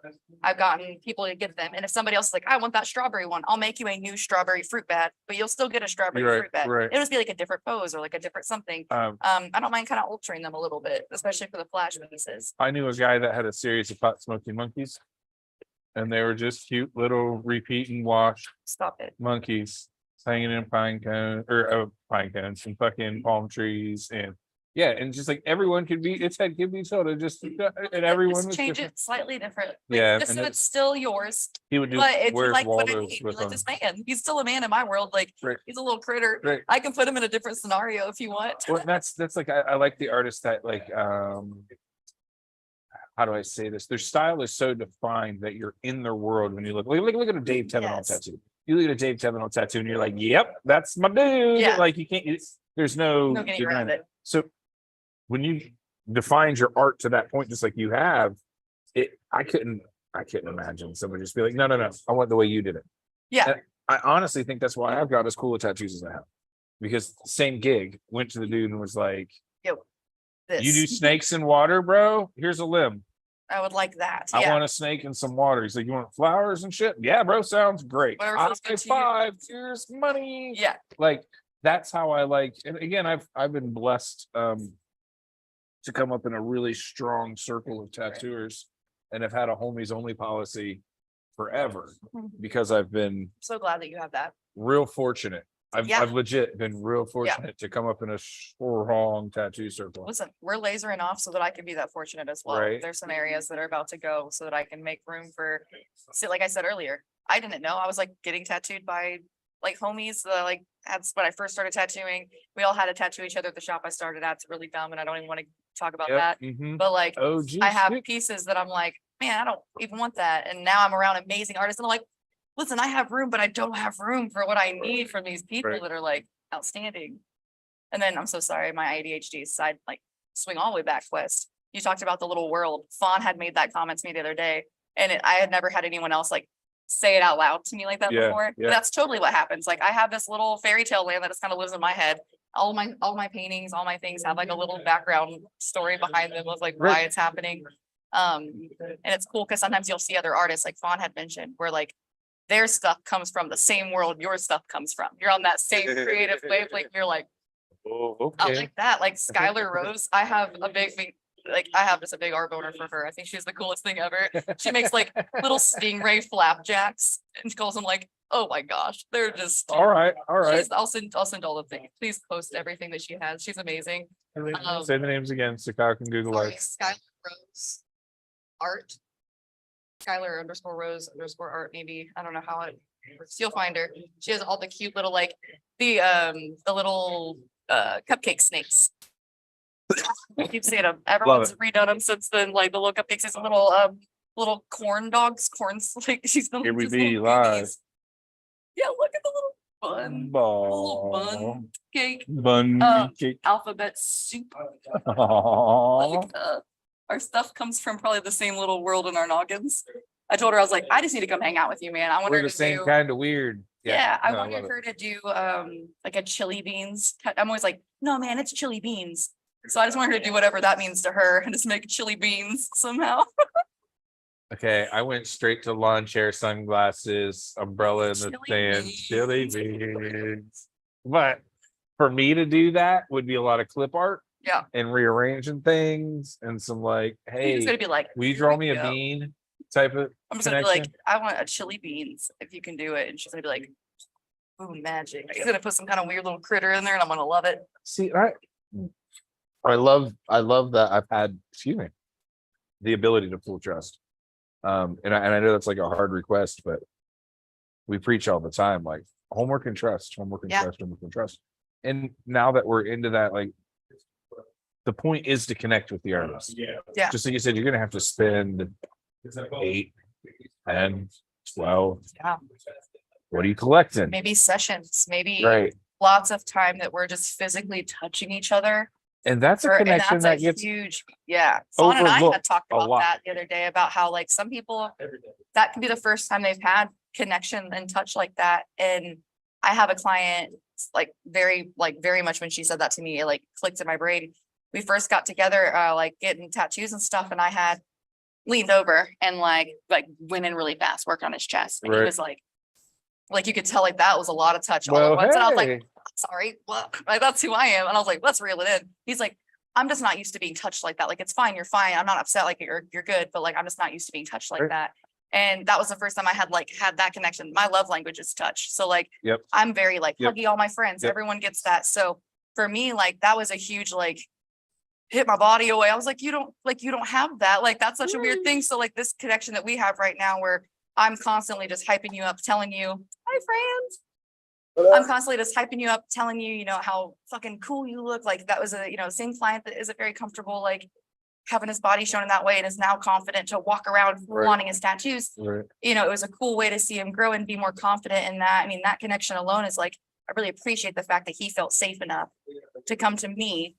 I've gotten people to get them. And if somebody else is like, I want that strawberry one, I'll make you a new strawberry fruit bat, but you'll still get a strawberry Right, fruit bat. right. It'll just be like a different pose or like a different something. I don't mind kind of altering them a little bit, especially for the flash pieces. I knew a guy that had a series of pot smoking monkeys, and they were just cute little repeat and wash Stop it. monkeys hanging in pine cones and fucking palm trees, and yeah, and just like everyone could be, its head could be soda, just and everyone Just was change different. it slightly different. Yeah, Just and so it's still yours. He would do But if you where's like what I Waldo's mean, with like this man, he's still a man in my world. Like Right. he's a little critter. Right. I can put him in a different scenario if you want. Well, that's like I like the artists that like how do I say this? Their style is so defined that you're in their world when you look at a Dave Tevenold Yes. tattoo. You look at a Dave Tevenold tattoo and you're like, yep, that's my dude. Yeah. Like you can't. There's no No getting denying around it. So when you defined your art to that point, just like you have, I couldn't imagine somebody just be like, no, I want the way you did it. Yeah. I honestly think that's why I've got as cool a tattoos as I have, because same gig, went to the dude and was like, This. you do snakes in water, bro? Here's a limb. I would like that. I Yeah. want a snake in some water. He's like, you want flowers and shit? Yeah, bro, sounds great. Whatever High feels good to you. five, here's money. Yeah. Like that's how I like. And again, I've been blessed to to come up in a really strong circle of tattooers and have had a homies only policy forever because I've been So glad that you have that. real fortunate. Yeah. I've legit been real fortunate to come up in a strong tattoo circle. Listen, we're lasering off so that I can be that fortunate as well. Right. There's some areas that are about to go so that I can make room for, see, like I said earlier, I didn't know. I was like getting tattooed by like homies. Like that's when I first started tattooing. We all had to tattoo each other at the shop I started at. It's really dumb and I don't even want to talk about that. Mhm. But like Oh, geez. I have pieces that I'm like, man, I don't even want that. And now I'm around amazing artists and I'm like, listen, I have room, but I don't have room for what I need from these people Right. that are like outstanding. And then I'm so sorry, my ADHD side, like swing all the way back west. You talked about the little world. Fawn had made that comment to me the other day, and I had never had anyone else like say it out loud to me like that Yeah, before. yeah. That's totally what happens. Like I have this little fairy tale land that just kind of lives in my head. All my paintings, all my things have like a little background story behind them of like why Right. it's happening. And it's cool because sometimes you'll see other artists like Fawn had mentioned where like their stuff comes from the same world your stuff comes from. You're on that same creative wavelength. You're like, Oh, I okay. like that. Like Skylar Rose, I have a big, like I have just a big art boner for her. I think she's the coolest thing ever. She makes like little stingray flapjacks and she calls them like, oh my gosh, they're just. All right. All right. I'll send all the things. Please post everything that she has. She's amazing. Say the names again so Kyle can Google Sorry, it. Skylar Rose art. Skylar _Rose_ art, maybe. I don't know how it works. You'll find her. She has all the cute little like the little cupcake snakes. I keep seeing them. Everyone's redone them since then. Like the little cupcakes is a little corn dogs, like she's done Here we just be little live. babies. Yeah, look at the little bun. Little Ball. bun cake. Bun cake. Alphabet soup. Aw. Like, our stuff comes from probably the same little world in our noggins. I told her, I was like, I just need to come hang out with you, man. I want We're her the to same do, kind of weird. I no, wanted love it. her to do like a chili beans. I'm always like, no, man, it's chili beans. So I just want her to do whatever that means to her and just make chili beans somehow. Okay, I went straight to lawn chair, sunglasses, umbrella in the Chili sand, beans. chili beans. But for me to do that would be a lot of clip art. Yeah. And rearranging things and some like, She's hey, gonna be like, will you "Here draw we me a go." bean type of I'm just gonna be like, connection? I want a chili beans if you can do it. And she's gonna be like, ooh, magic. She's gonna put some kind of weird little critter in there and I'm gonna love it. See, I love that I've had, excuse me, the ability to full trust. And I know that's like a hard request, but we preach all the time, like homework and trust, homework and Yeah. trust, homework and trust. And now that we're into that, like the point is to connect with the artist. Yeah. Just like you said, you're gonna have to spend 8, 10, 12. Yeah. What are you collecting? Maybe sessions, maybe Right. lots of time that we're just physically touching each other. And that's a And connection that's that a gets huge, yeah. Fawn and I had overlooked talked a about lot. that the other day about how like some people, that can be the first time they've had connection and touch like that. And I have a client like very much when she said that to me, it like clicked in my brain. We first got together, like getting tattoos and stuff. And I had leaned over and like went in really fast, worked on his chest. And he Right. was like you could tell like that was a lot of touch all Well, at once. And I was like, hey. sorry, well, like, that's who I am. And I was like, let's reel it in. He's like, I'm just not used to being touched like that. Like, it's fine. You're fine. I'm not upset. Like you're good, but like, I'm just not used to being touched like Right. that. And that was the first time I had that connection. My love language is touch. So like, Yep. I'm very like Yep. huggy all my friends. Yep. Everyone gets that. So for me, like that was a huge, like hit my body away. I was like, you don't have that. Like, that's such a weird thing. So like this connection that we have right now where I'm constantly just hyping you up, telling you, hi friends. I'm constantly just hyping you up, telling you, how fucking cool you look. Like that was same client that isn't very comfortable, like having his body shown in that way and is now confident to walk around Right. wanting his tattoos. Right. It was a cool way to see him grow and be more confident in that. I mean, that connection alone is like, I really appreciate the fact that he felt safe enough to come to me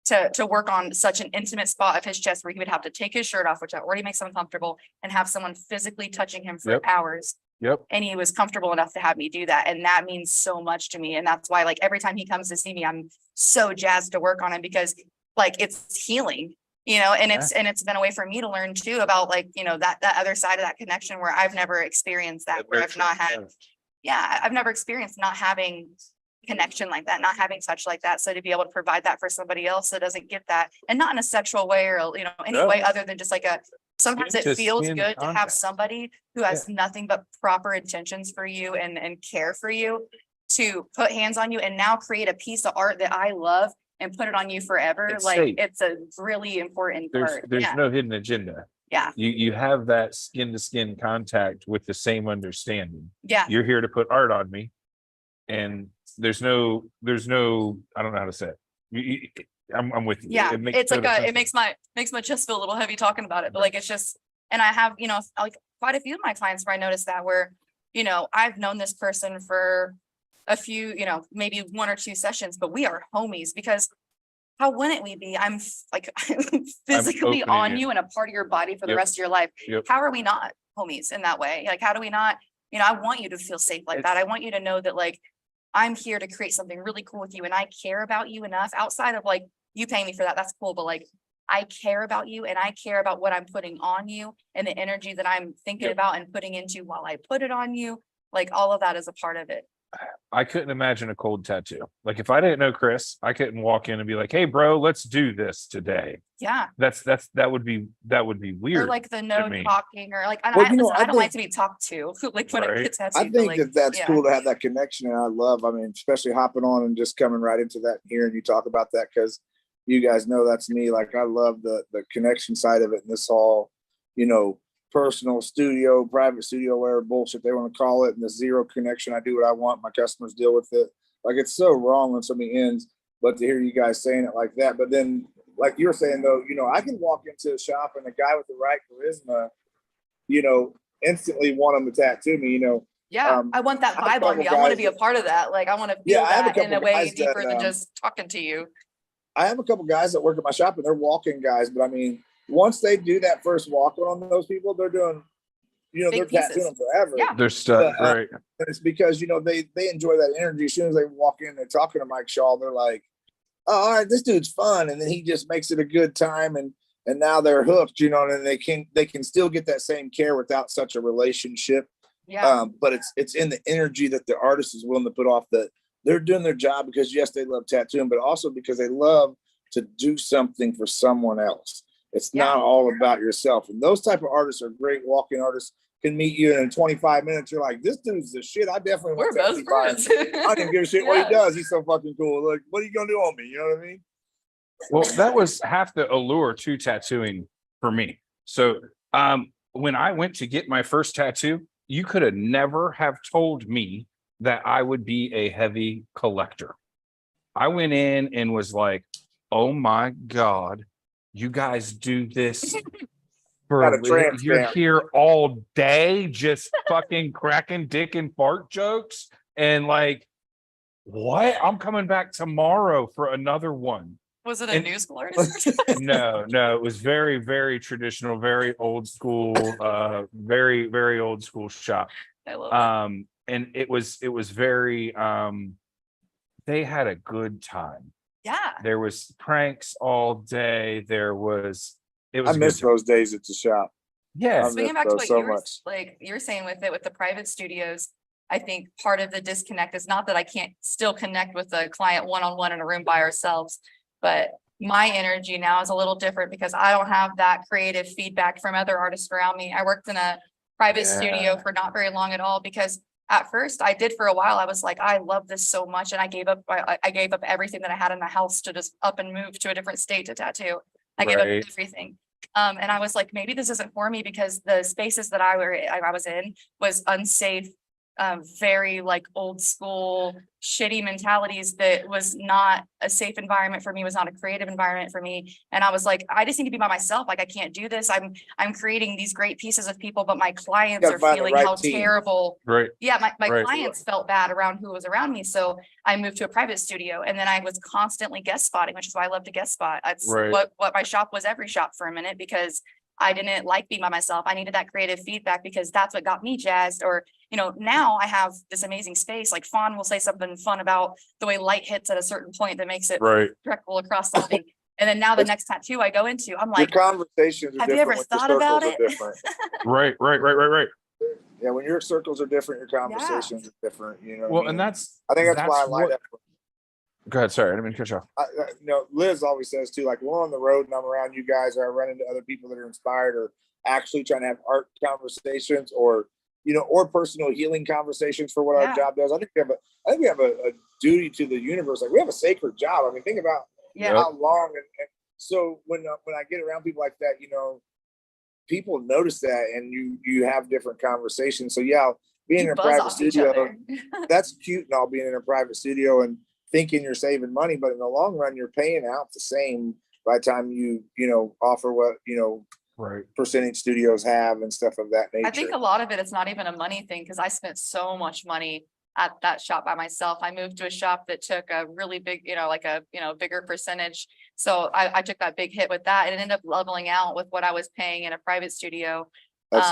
to work on such an intimate spot of his chest where he would have to take his shirt off, which already makes him uncomfortable, and have someone physically touching him for Yep. hours. Yep. And he was comfortable enough to have me do that. And that means so much to me. And that's why like every time he comes to see me, I'm so jazzed to work on him because like it's healing, and it's been a way for me to learn too about like, that other side of that connection where I've never experienced that, where I've not had, I've never experienced not having connection like that, not having touch like that. So to be able to provide that for somebody else that doesn't get that, and not in a sexual way or, you know, any way other than just like sometimes Skin it to feels skin good to have contact. somebody who has nothing but proper intentions for you and care for you, to put hands on you and now create a piece of art that I love and put it on you forever. It's Like safe. it's a really important part. There's Yeah. no hidden agenda. Yeah. You have that skin to skin contact with the same understanding. Yeah. You're here to put art on me, and there's no I don't know how to say it. I'm with you. Yeah. It's like total it sense. makes my chest feel a little heavy talking about it, but like, it's just, and I have, you know, like quite a few of my clients where I noticed that where, you know, I've known this person for a few, you know, maybe 1 or 2 sessions, but we are homies because how wouldn't we be? I'm like physically opening on it. you and a part of your body for the Yep. rest of your life. Yep. How are we not homies in that way? Like, how do we not, you know, I want you to feel safe like that. I want you to know that like, I'm here to create something really cool with you and I care about you enough outside of like, you pay me for that. That's cool. But like, I care about you and I care about what I'm putting on you and the energy that I'm thinking about and putting into while I put it on you. Like all of that is a part of it. I couldn't imagine a cold tattoo. Like if I didn't know Chris, I couldn't walk in and be like, "Hey, bro, let's do this today." Yeah. That would be weird. Or like the no me. talking or like, Well, I, you know, listen, I I don't like think- to be talked to like when Right. it gets tattooed. I but, think like, that that's yeah. cool to have that connection, and I love. I mean, especially hopping on and just coming right into that and hearing you talk about that, because you guys know that's me. Like I love the connection side of it, and this all, you know, personal studio, private studio, whatever bullshit they want to call it, and the zero connection. I do what I want. My customers deal with it. Like it's so wrong on so many ends. But to hear you guys saying it like that, but then like you're saying though, you know, I can walk into a shop and a guy with the right charisma, you know, instantly want him to tattoo me. You know, Yeah, I want that I have a vibe on couple me. I want to guys be a that- part of that. Like I want to feel Yeah, I have a that in a couple way guys deeper that, than just talking to you. I have a couple guys that work at my shop and they're walking guys, but I mean, once they do that first walk on those people, they're doing, you know, Big they're tattooing pieces. them forever. Yeah. They're stuck, But, right? And it's because, you know, they enjoy that energy. As soon as they walk in, they're talking to Mike Shaw, they're like, "Oh, all right, this dude's fun," and then he just makes it a good time, and now they're hooked, you know, and they can still get that same care without such a relationship. Yeah. But it's in the energy that the artist is willing to put off, that they're doing their job because yes, they love tattooing, but also because they love to do something for someone else. It's Yeah. not all about yourself. And those type of artists are great walking artists. Can meet you in 25 minutes. You're like, this dude's the shit. I definitely We're want to best tattoo by him. friends. I don't even give a shit what Yeah. he does. He's so fucking cool. Like, what are you gonna do on me? You know what I mean? Well, that was half the allure to tattooing for me. So when I went to get my first tattoo, you could have never have told me that I would be a heavy collector. I went in and was like, "Oh my God, you guys do this Got a for tramp you're stamp. here all day just fucking cracking dick and fart jokes." And like, what? I'm coming back tomorrow for another one. Was it a And- new school artist? No, it was very, very traditional, very old school, very, very old school shop. I love it. And it was very, they had a good time. Yeah. There was pranks all day. It was I a good miss time. those days at the shop. Yeah. I Swinging miss back to those what so you were much. like you're saying with it with the private studios, I think part of the disconnect is not that I can't still connect with the client one-on-one in a room by ourselves, but my energy now is a little different because I don't have that creative feedback from other artists around me. I worked in a private studio Yeah. for not very long at all because at first I did for a while. I was like, I love this so much. And I gave up everything that I had in the house to just up and move to a different state to tattoo. I gave Right. up everything. And I was like, maybe this isn't for me because the spaces that I was in was unsafe, very like old school, shitty mentalities that was not a safe environment for me, was not a creative environment for me. And I was like, I just need to be by myself. Like, I can't do this. I'm creating these great pieces of people, but my clients gotta are find the feeling right how team. terrible. Right. Yeah, my Right. clients felt bad around who was around me. So I moved to a private studio and then I was constantly guest spotting, which is why I love to guest spot. That's Right. what my shop was every shop for a minute because I didn't like being by myself. I needed that creative feedback because that's what got me jazzed. Or, you know, now I have this amazing space. Like Fawn will say something fun about the way light hits at a certain point that makes it Right. trickle across something. And then now the next tattoo I go into, I'm Your like, conversations are have you different ever when your thought about circles are it? different. Right. Yeah, when your circles are different, your conversations are different. You know. What Well, I mean? and that's I think that's why I like that. Go ahead. Sorry, I didn't mean to cut you off. You know, Liz always says too, like, we're on the road and I'm around you guys, or I run into other people that are inspired or actually trying to have art conversations, or, you know, or personal healing conversations for what our job does. I think we have a duty to the universe. Like, we have a sacred job. I mean, think about how long. And so when I get around people like that, you know, people notice that, and you have different conversations. So yeah, being in a private studio, that's cute and all, being in a private studio and thinking you're saving money, but in the long run, you're paying out the same by the time you know, offer what, you know, percentage studios have and stuff of that nature. I think a lot of it's not even a money thing, because I spent so much money at that shop by myself. I moved to a shop that took a really big, you know, like a, you know, bigger percentage. So I took that big hit with that, and it ended up leveling out with what I was paying in a private studio. But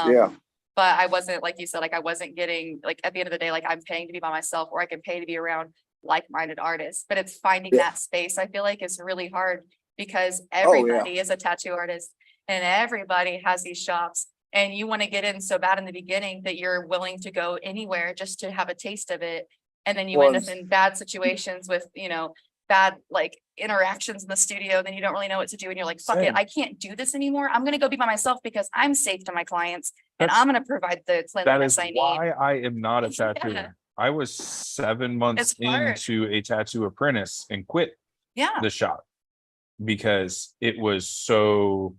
I wasn't, like you said, like I wasn't getting, like, at the end of the day, like, I'm paying to be by myself, or I can pay to be around like-minded artists. But it's finding that space, I feel like, is really hard, because everybody is a tattoo artist and everybody has these shops, and you want to get in so bad in the beginning that you're willing to go anywhere just to have a taste of it. And then you end up in bad situations with, you know, bad like interactions in the studio. Then you don't really know what to do. And you're like, fuck it, I can't do this anymore. I'm going to go be by myself because I'm safe to my clients and I'm going to provide the cleanliness I need. That is why I am not a tattooer. I was 7 months into a tattoo apprentice and quit the shop because it was so,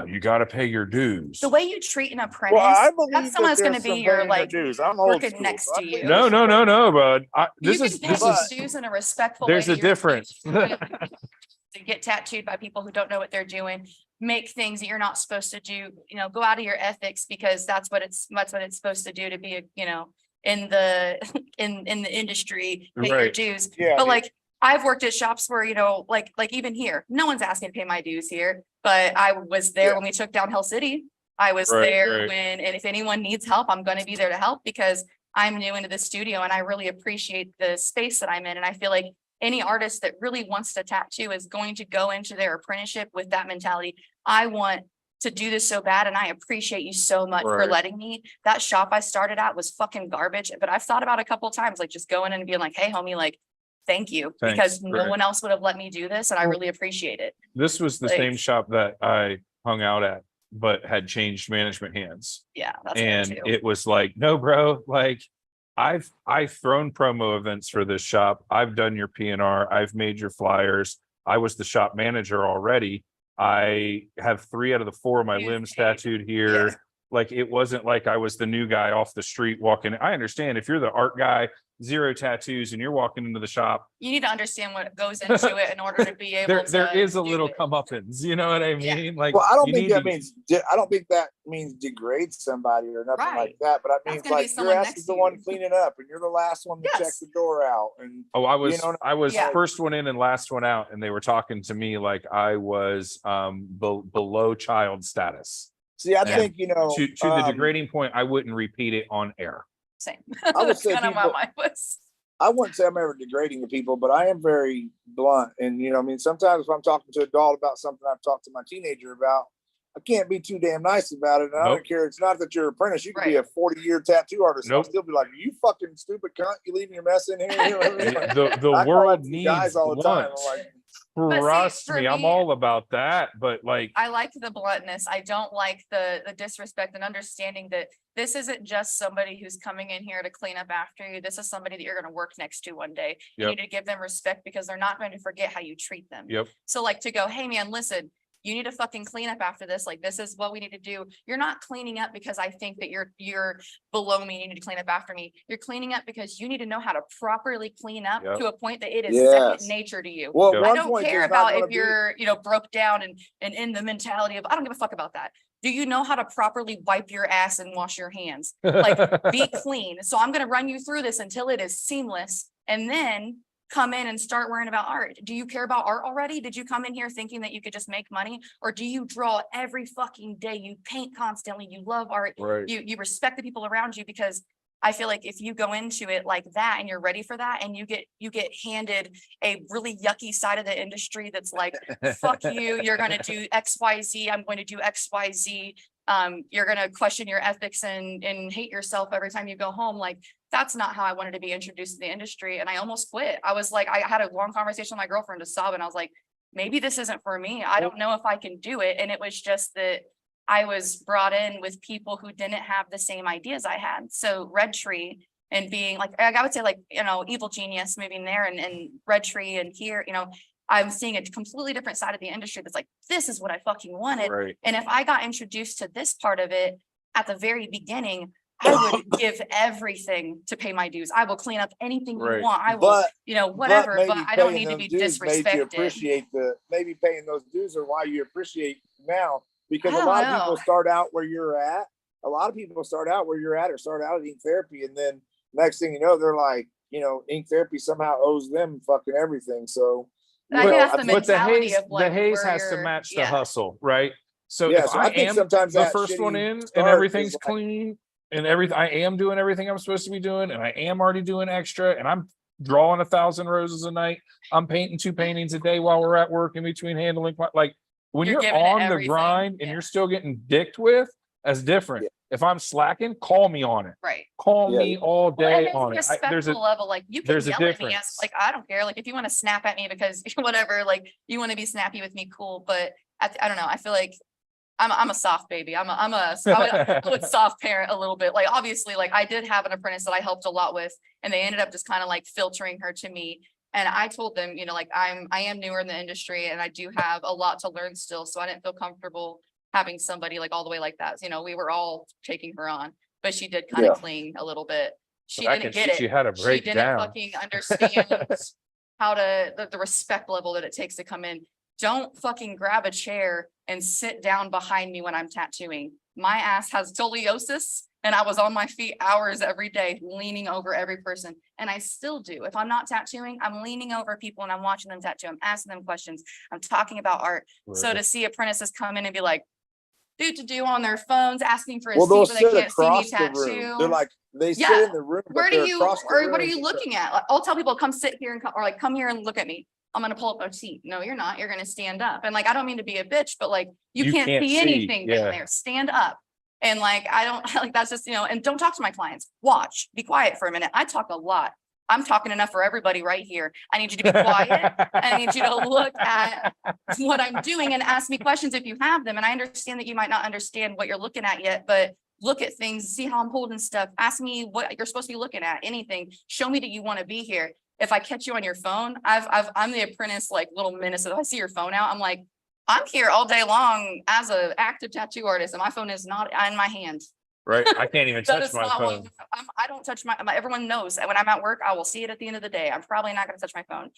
you got to pay your dues. The way you treat an apprentice, that's someone that's going to be your like working next to you. No, but this you is can pay dues in a respectful way. There's a difference. To get tattooed by people who don't know what they're doing, make things that you're not supposed to do. You know, go out of your ethics, because that's what it's supposed to do to be a, you know, in the in the industry, pay your dues. But like, I've worked at shops where, you know, like even here, no one's asking to pay my dues here, but I was there when we took down Hell City. I was there when, and if anyone needs help, I'm going to be there to help, because I'm new into the studio and I really appreciate the space that I'm in. And I feel like any artist that really wants to tattoo is going to go into their apprenticeship with that mentality. I want to do this so bad, and I appreciate you so much for letting me. That shop I started at was fucking garbage, but I've thought about it a couple of times, like just going in and being like, hey homie, like, thank you, because no one else would have let me do this, and I really appreciate it. This was the same shop that I hung out at, but had changed management hands. Yeah, that's and it was like, no, bro, like I've thrown promo events for this shop. I've done your P&R. I've made your flyers. I was the shop manager already. I have 3 out of the 4 of my limbs tattooed here. Yeah. Like, it wasn't like I was the new guy off the street walking. I understand if you're the art guy, 0 tattoos, and you're walking into the shop, you need to understand what goes into it in order to be able there is a little comeuppance, you know what I mean? Like, well, I don't think that means degrade somebody or nothing like that, but I mean, like, your ass is the one cleaning up and you're the last one to check the door out. And I was first one in and last one out, and they were talking to me like I was below child status. See, I think, you know, to the degrading point, I wouldn't repeat it on air. Same. I would say kind of my mind was. I wouldn't say I'm ever degrading to people, but I am very blunt. And, you know, I mean, sometimes if I'm talking to an adult about something I've talked to my teenager about, I can't be too damn nice about it. And I don't care. It's not that you're an apprentice. You could be a 40-year tattoo artist. I'll still be like, you fucking stupid cunt. You leaving your mess in here. You know what I mean? The world needs guys all the time. Trust me, I'm all about that. But like, I like the bluntness. I don't like the disrespect, and understanding that this isn't just somebody who's coming in here to clean up after you. This is somebody that you're going to work next to one day. You need to give them respect, because they're not going to forget how you treat them. So like, to go, hey man, listen, you need to fucking clean up after this. Like, this is what we need to do. You're not cleaning up because I think that you're below me, you need to clean up after me. You're cleaning up because you need to know how to properly clean up to a point that it is second nature to you. Well, I don't care about if you're, you know, broke down and in the mentality of, I don't give a fuck about that. Do you know how to properly wipe your ass and wash your hands? Like, be clean. So I'm going to run you through this until it is seamless, and then come in and start worrying about art. Do you care about art already? Did you come in here thinking that you could just make money? Or do you draw every fucking day? You paint constantly. You love art. You respect the people around you, because I feel like if you go into it like that and you're ready for that, and you get handed a really yucky side of the industry that's like, fuck you, you're going to do XYZ, I'm going to do XYZ, You're going to question your ethics and hate yourself every time you go home. Like, that's not how I wanted to be introduced to the industry. And I almost quit. I was like, I had a long conversation with my girlfriend to sob, and I was like, maybe this isn't for me. I don't know if I can do it. And it was just that I was brought in with people who didn't have the same ideas I had. So Red Tree and being like, I would say like, you know, Evil Genius moving there and Red Tree and here, you know, I'm seeing a completely different side of the industry that's like, this is what I fucking wanted. Right. And if I got introduced to this part of it at the very beginning, I would give everything to pay my dues. I will clean up anything you Right. want. I will, But you know, whatever, but maybe I don't paying need to them be dues made you disrespected. appreciate maybe paying those dues are why you appreciate now, because I a don't lot of know. people start out where you're at. A lot of people start out where you're at or start out at ink therapy, and then next thing you know, they're like, you know, ink therapy somehow owes them fucking everything. So And I think that's the But the mentality haze, of like the haze where has to you're- match the yeah. hustle, right? So yeah, if so I I think am sometimes the that first one shitty in and start everything's is like, clean and everything, I am doing everything I'm supposed to be doing, and I am already doing extra, and I'm drawing 1,000 roses a night. I'm painting 2 paintings a day while we're at work in between handling like when You're you're giving it on the everything, grind and yeah. you're still getting dicked with, that's different. Yeah. If I'm slacking, call me on it. Right. Call Yeah. me all Well, and day it's on it. There's a respectful level. Like you can there's a yell at me as difference. like, I don't care. Like if you want to snap at me because whatever, like you want to be snappy with me, cool. But I don't know. I feel like I'm a soft baby. I would soft parent a little bit. Like obviously, like I did have an apprentice that I helped a lot with, and they ended up just kind of like filtering her to me. And I told them, you know, like I am newer in the industry and I do have a lot to learn still. So I didn't feel comfortable having somebody like all the way like that. You know, we were all taking her on, but she did kind of cling a little bit. She I didn't can get teach it. you how to She break didn't down. fucking understand how to the respect level that it takes to come in. Don't fucking grab a chair and sit down behind me when I'm tattooing. My ass has scoliosis and I was on my feet hours every day, leaning over every person. And I still do. If I'm not tattooing, I'm leaning over people and I'm watching them tattoo. I'm asking them questions. I'm talking about art. So to see apprentices come in and be like, do on their phones, asking for a well, seat they'll where they sit can't see me across the room. tattoo. They're like, they sit Yeah. in the room, Where but do they're you, across the or what are room. you looking at? Like, I'll tell people, come sit here and come, or like, come here and look at me. I'm going to pull up a seat. No, you're not. You're going to stand up. And like, I don't mean to be a bitch, but like, you can't see anything down there. Stand up. And like, I don't like, that's just, you know, and don't talk to my clients. Watch, be quiet for a minute. I talk a lot. I'm talking enough for everybody right here. I need you to be quiet. I need you to look at what I'm doing and ask me questions if you have them. And I understand that you might not understand what you're looking at yet, but look at things, see how I'm holding stuff. Ask me what you're supposed to be looking at, anything. Show me that you want to be here. If I catch you on your phone, I'm the apprentice, like little menace. If I see your phone out, I'm like, I'm here all day long as an active tattoo artist and my phone is not in my hand. Right. I can't even That touch is my not phone. I don't touch everyone knows that when I'm at work, I will see it at the end of the day. I'm probably not going to touch my phone.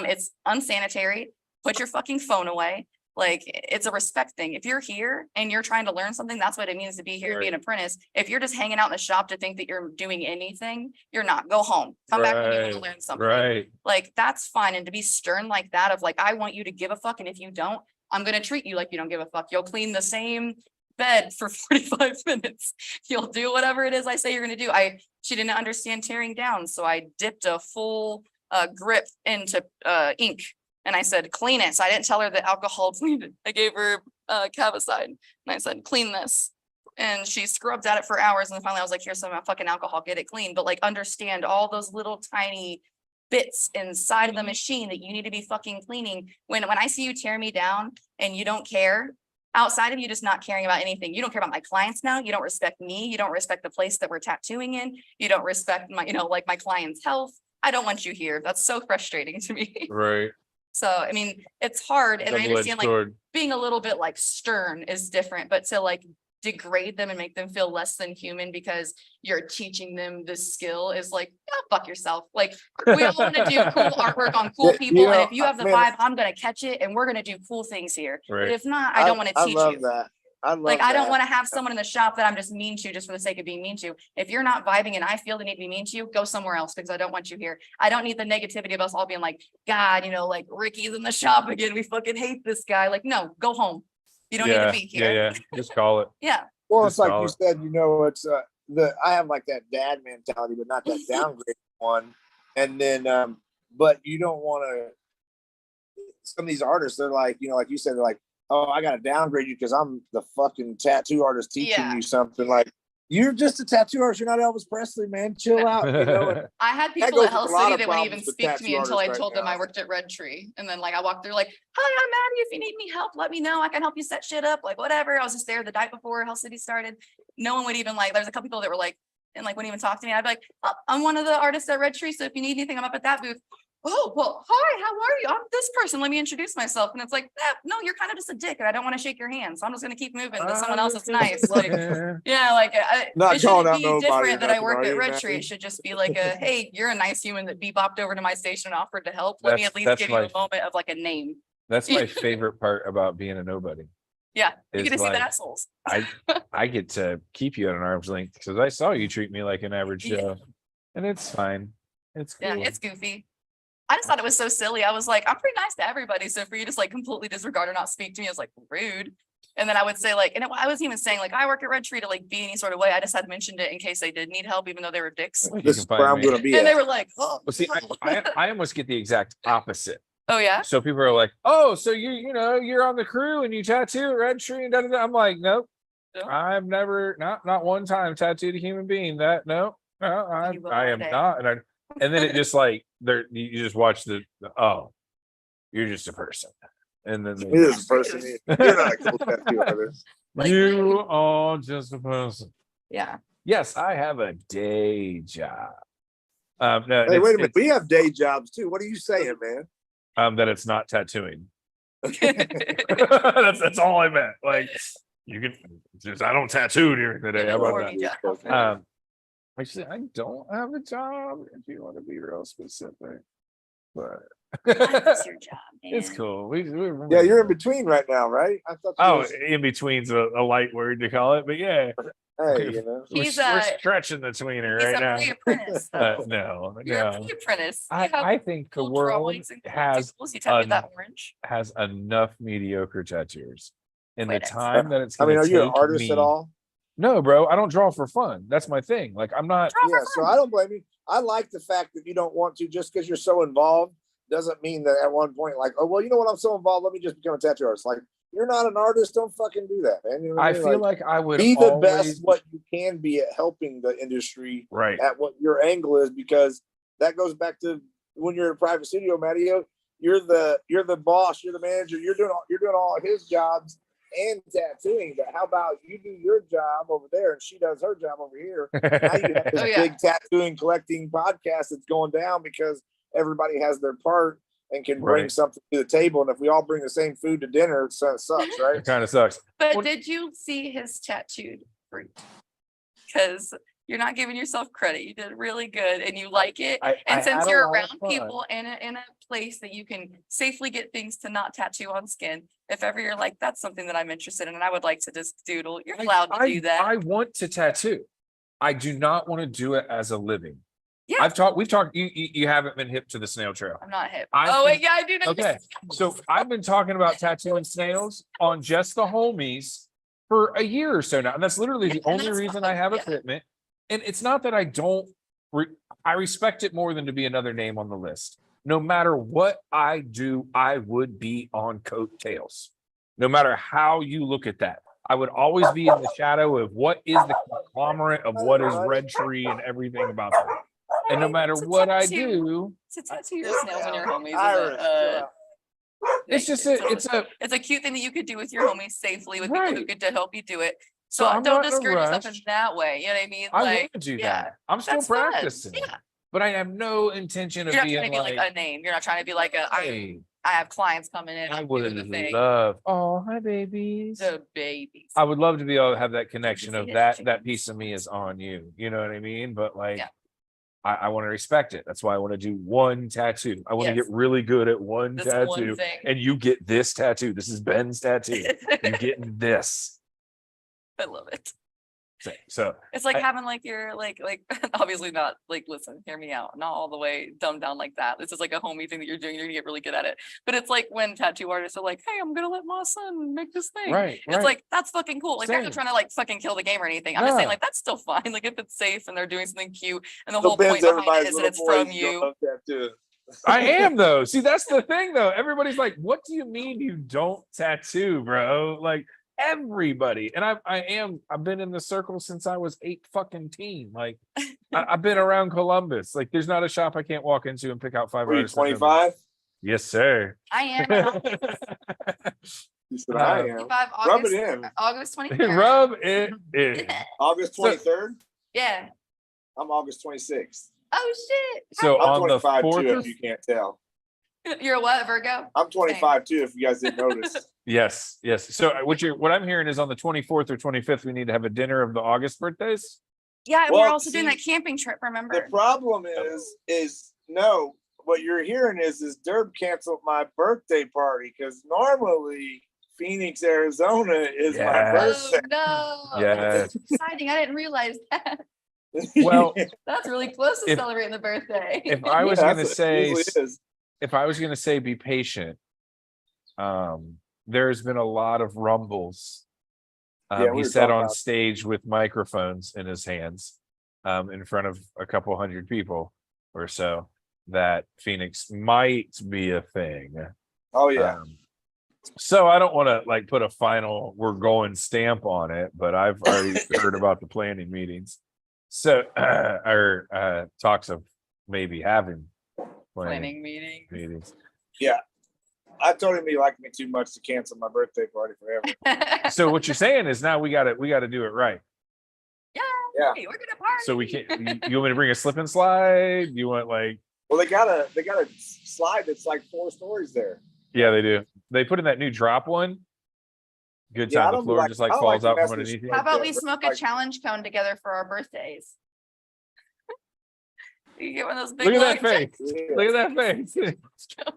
It's unsanitary. Put your fucking phone away. Like it's a respect thing. If you're here and you're trying to learn something, that's what it means to be here, to be an apprentice. If you're just hanging out in the shop to think that you're doing anything, you're not. Go home. Come back when you want to learn something. Right. Like that's fine. And to be stern like that of like, I want you to give a fuck. And if you don't, I'm going to treat you like you don't give a fuck. You'll clean the same bed for 45 minutes. You'll do whatever it is I say you're going to do. She didn't understand tearing down. So I dipped a full grip into ink. And I said, clean it. So I didn't tell her that alcohol cleaned it. I gave her Cavicide and I said, clean this. And she scrubbed at it for hours. And then finally I was like, here's some of my fucking alcohol, get it clean. But like, understand all those little tiny bits inside of the machine that you need to be fucking cleaning. When I see you tear me down and you don't care, outside of you just not caring about anything, you don't care about my clients now. You don't respect me. You don't respect the place that we're tattooing in. You don't respect my, like my client's health. I don't want you here. That's so frustrating to me. Right. So, I mean, it's hard. And I understand like Sword. being a little bit like stern is different, but to like degrade them and make them feel less than human because you're teaching them this skill is like, oh, fuck yourself. Like we all want to do cool artwork on cool people. And if you have the vibe, I'm going to catch it and we're going to do cool things here. Right. But if not, I don't want to teach I love you. that. I love Like, I don't that. want to have someone in the shop that I'm just mean to just for the sake of being mean to. If you're not vibing and I feel the need to be mean to you, go somewhere else because I don't want you here. I don't need the negativity of us all being like, God, like Ricky's in the shop again. We fucking hate this guy. Like, no, go home. You don't need to be here. Yeah. Just call it. Yeah. Well, Just it's like call you it. said, it's I have like that dad mentality, but not that downgrade one. And then, but you don't want to. Some of these artists, they're like, like you said, they're like, oh, I gotta downgrade you because I'm the fucking tattoo artist teaching Yeah. you something. Like, you're just a tattoo artist. You're not Elvis Presley, man. Chill out. You know. And I had people goes at Hell with a lot City of that wouldn't even problems with speak to me tattoo until I artists told right them I now. worked at Red Tree. And then like I walked through like, hi, I'm Maddie. If you need me help, let me know. I can help you set shit up. Like whatever. I was just there the night before Hell City started. No one would even like, there's a couple people that were like, and like wouldn't even talk to me. I'd be like, oh, I'm one of the artists at Red Tree. So if you need anything, I'm up at that booth. Oh, well, hi, how are you? I'm this person. Let me introduce myself. And it's like, no, you're kind of just a dick and I don't want to shake your hand. So I'm just going to keep moving to someone else that's nice. Like, yeah, like Not it calling shouldn't out be nobody or different that I nothing, work are at you, Red Maddie? Tree. It should just be like a, hey, you're a nice human that bebopped over to my station and offered to help. Let me That's- at least that's give you a my- moment of like a name. That's my favorite part about being a nobody. Yeah, you It's get to see like- the assholes. I get to keep you at an arm's length because I saw you treat me like an average Yeah. Joe, and it's fine. It's cool. Yeah, it's goofy. I just thought it was so silly. I was like, I'm pretty nice to everybody. So for you to just like completely disregard or not speak to me, I was like rude. And then I would say like, and I wasn't even saying like I work at Red Tree to like be any sort of way. I just had mentioned it in case they did need help, even though they were dicks. You This can is find where I'm me. gonna be And they at. were like, oh, Well, see, I almost get the exact opposite. oh yeah. So people are like, "Oh, so you're on the crew and you tattoo at Red Tree and da da da." I'm like, "Nope, No? I've never, not one time tattooed a human being. That no, You will I one am day. not." And then it just like you just watch the oh, you're just a person, and then He is a person. You're not a cool tattoo artist. Like, you are just a person. Yeah. Yes, I have a day job. No, Hey, it's- wait a minute. it's, We have day jobs too. What are you saying, man? that it's not tattooing. that's all I meant. Like you can just I don't tattoo during the day. How about Or that? be Jack. Actually, I don't have a job if you want to be real specific, but That's your job, man. it's cool. Yeah, you're in between right now, right? I thought. You Oh, was- in between's a light word to call it, but yeah, hey, you know. He's we're a- stretching the tweener He's right a now. pre-apprentice. No, You're a no. pre-apprentice. You have I think the cool world drawings and cool has tools. You tattooed that an- orange. has enough mediocre tattooers. In the Wait, time that it's I going mean, to are take you an artist me, at all? No, bro, I don't draw for fun. That's my thing. Like I'm not. Draw for Yeah, so fun. I don't blame you. I like the fact that you don't want to just because you're so involved doesn't mean that at one point, like, oh, well, you know what? I'm so involved. Let me just become a tattoo artist. Like, you're not an artist. Don't fucking do that, man. You know what I mean? feel like I would be the always, best what you can be at helping the industry right. at what your angle is, because that goes back to when you're in a private studio, Matteo. You're the boss. You're the manager. You're doing all his jobs and tattooing. But how about you do your job over there and she does her job over here? Now you have this Oh, yeah. big tattooing collecting podcast that's going down because everybody has their part and can bring Right. something to the table. And if we all bring the same food to dinner, it sucks, right? It kind of sucks. But Well- did you see his tattooed fruit? Because you're not giving yourself credit. You did really good and you like it. I And since had a you're lot of around fun. people in a place that you can safely get things to not tattoo on skin, if ever you're like, that's something that I'm interested in and I would like to just doodle, you're allowed to do that. I want to tattoo. I do not want to do it as a living. Yeah. We've talked, you haven't been hip to the snail trail. I'm not hip. I Oh, wait, think- yeah, I do know. Okay, so I've been talking about tattooing snails on just the homies for a year or so now. And that's literally the Yeah, and only that's reason fine, I have yeah. equipment. And it's not that I don't, I respect it more than to be another name on the list. No matter what I do, I would be on coattails. No matter how you look at that, I would always be in the shadow of what is the conglomerate of what is Red Tree and everything about that. And no matter To what I tattoo- do, To tattoo your snails on your homies Irish, is it's just it's a cute thing that you could do with your homies safely with people who Right. get to help you do it. So So I'm don't not in a discourage yourself in rush. that way. You know what I mean? I Like, want to do yeah, that. I'm still that's fun. practicing, Yeah. but I have no intention of You're not trying being to be like like, a name. You're not trying to be like a hey, I have clients coming in. I I'm would doing the thing. love. Oh, hi, babies. The babies. I would love to be able to have that connection of see his that chickens? piece of me is on you. You know what I mean? But like, Yeah. I want to respect it. That's why I want to do one tattoo. I want to Yes. get really good at one This tattoo. one thing. And you get this tattoo. This is Ben's tattoo. You're getting this. I love it. thing. So It's like I- having like your like obviously not like listen, hear me out, not all the way dumbed down like that. This is like a homey thing that you're doing. You're gonna get really good at it. But it's like when tattoo artists are like, "Hey, I'm gonna let my son make this thing." right, It's right. like that's fucking cool. Like they're not Same. trying to like fucking kill the game or anything. I'm just saying No. like that's still fine. Like if it's safe and they're doing something cute and the So whole point Ben's behind it everybody's is that little it's from boys you. love tattoo. I am though. See, that's the thing though. Everybody's like, what do you mean you don't tattoo, bro? Like everybody. And I've been in the circle since I was 8 fucking teen. Like I've been around Columbus. Like there's not a shop I can't walk into and pick out 5 Were you artists. that know me. 25? Yes, sir. I am. You said I am. 25 Rub August, it in. August 23rd. Rub it in. August 23rd. Yeah. I'm August 26th. Oh shit. So I'm on the 25 too, 4th. if you can't tell. You're a what, Virgo? I'm 25 too, if you guys didn't notice. Yes. So what I'm hearing is on the 24th or 25th, we need to have a dinner of the August birthdays. Yeah, and we're Well, also doing see, that camping trip, remember? The problem is no. What you're hearing is Derb canceled my birthday party because normally Phoenix, Arizona is my Yes. birthday. Oh no. Yes. That's exciting. I didn't realize that. Well, That's really close to If- celebrating the birthday. if I was Yeah, gonna that's what it say, usually is. if I was gonna say be patient, there's been a lot of rumbles. Yeah, we He were sat talking on about- stage with microphones in his hands, in front of a couple hundred people or so, that Phoenix might be a thing. Oh yeah. So I don't want to like put a final we're going stamp on it, but I've already heard about the planning meetings. So or talks of maybe having Planning meeting. meetings. I told him he liked me too much to cancel my birthday party forever. So what you're saying is now we gotta do it right. Yeah. Hey, we're gonna party. So we can't you want me to bring a slip and slide? You want like Well, they got a slide that's like 4 stories there. yeah, they do. They put in that new drop one. Good Yeah, I time the don't floor like- just like I don't falls like out from messing with underneath you. shit. How about we Yeah, smoke a like- challenge cone together for our birthdays? You get one of those big Look at that long- face. Look at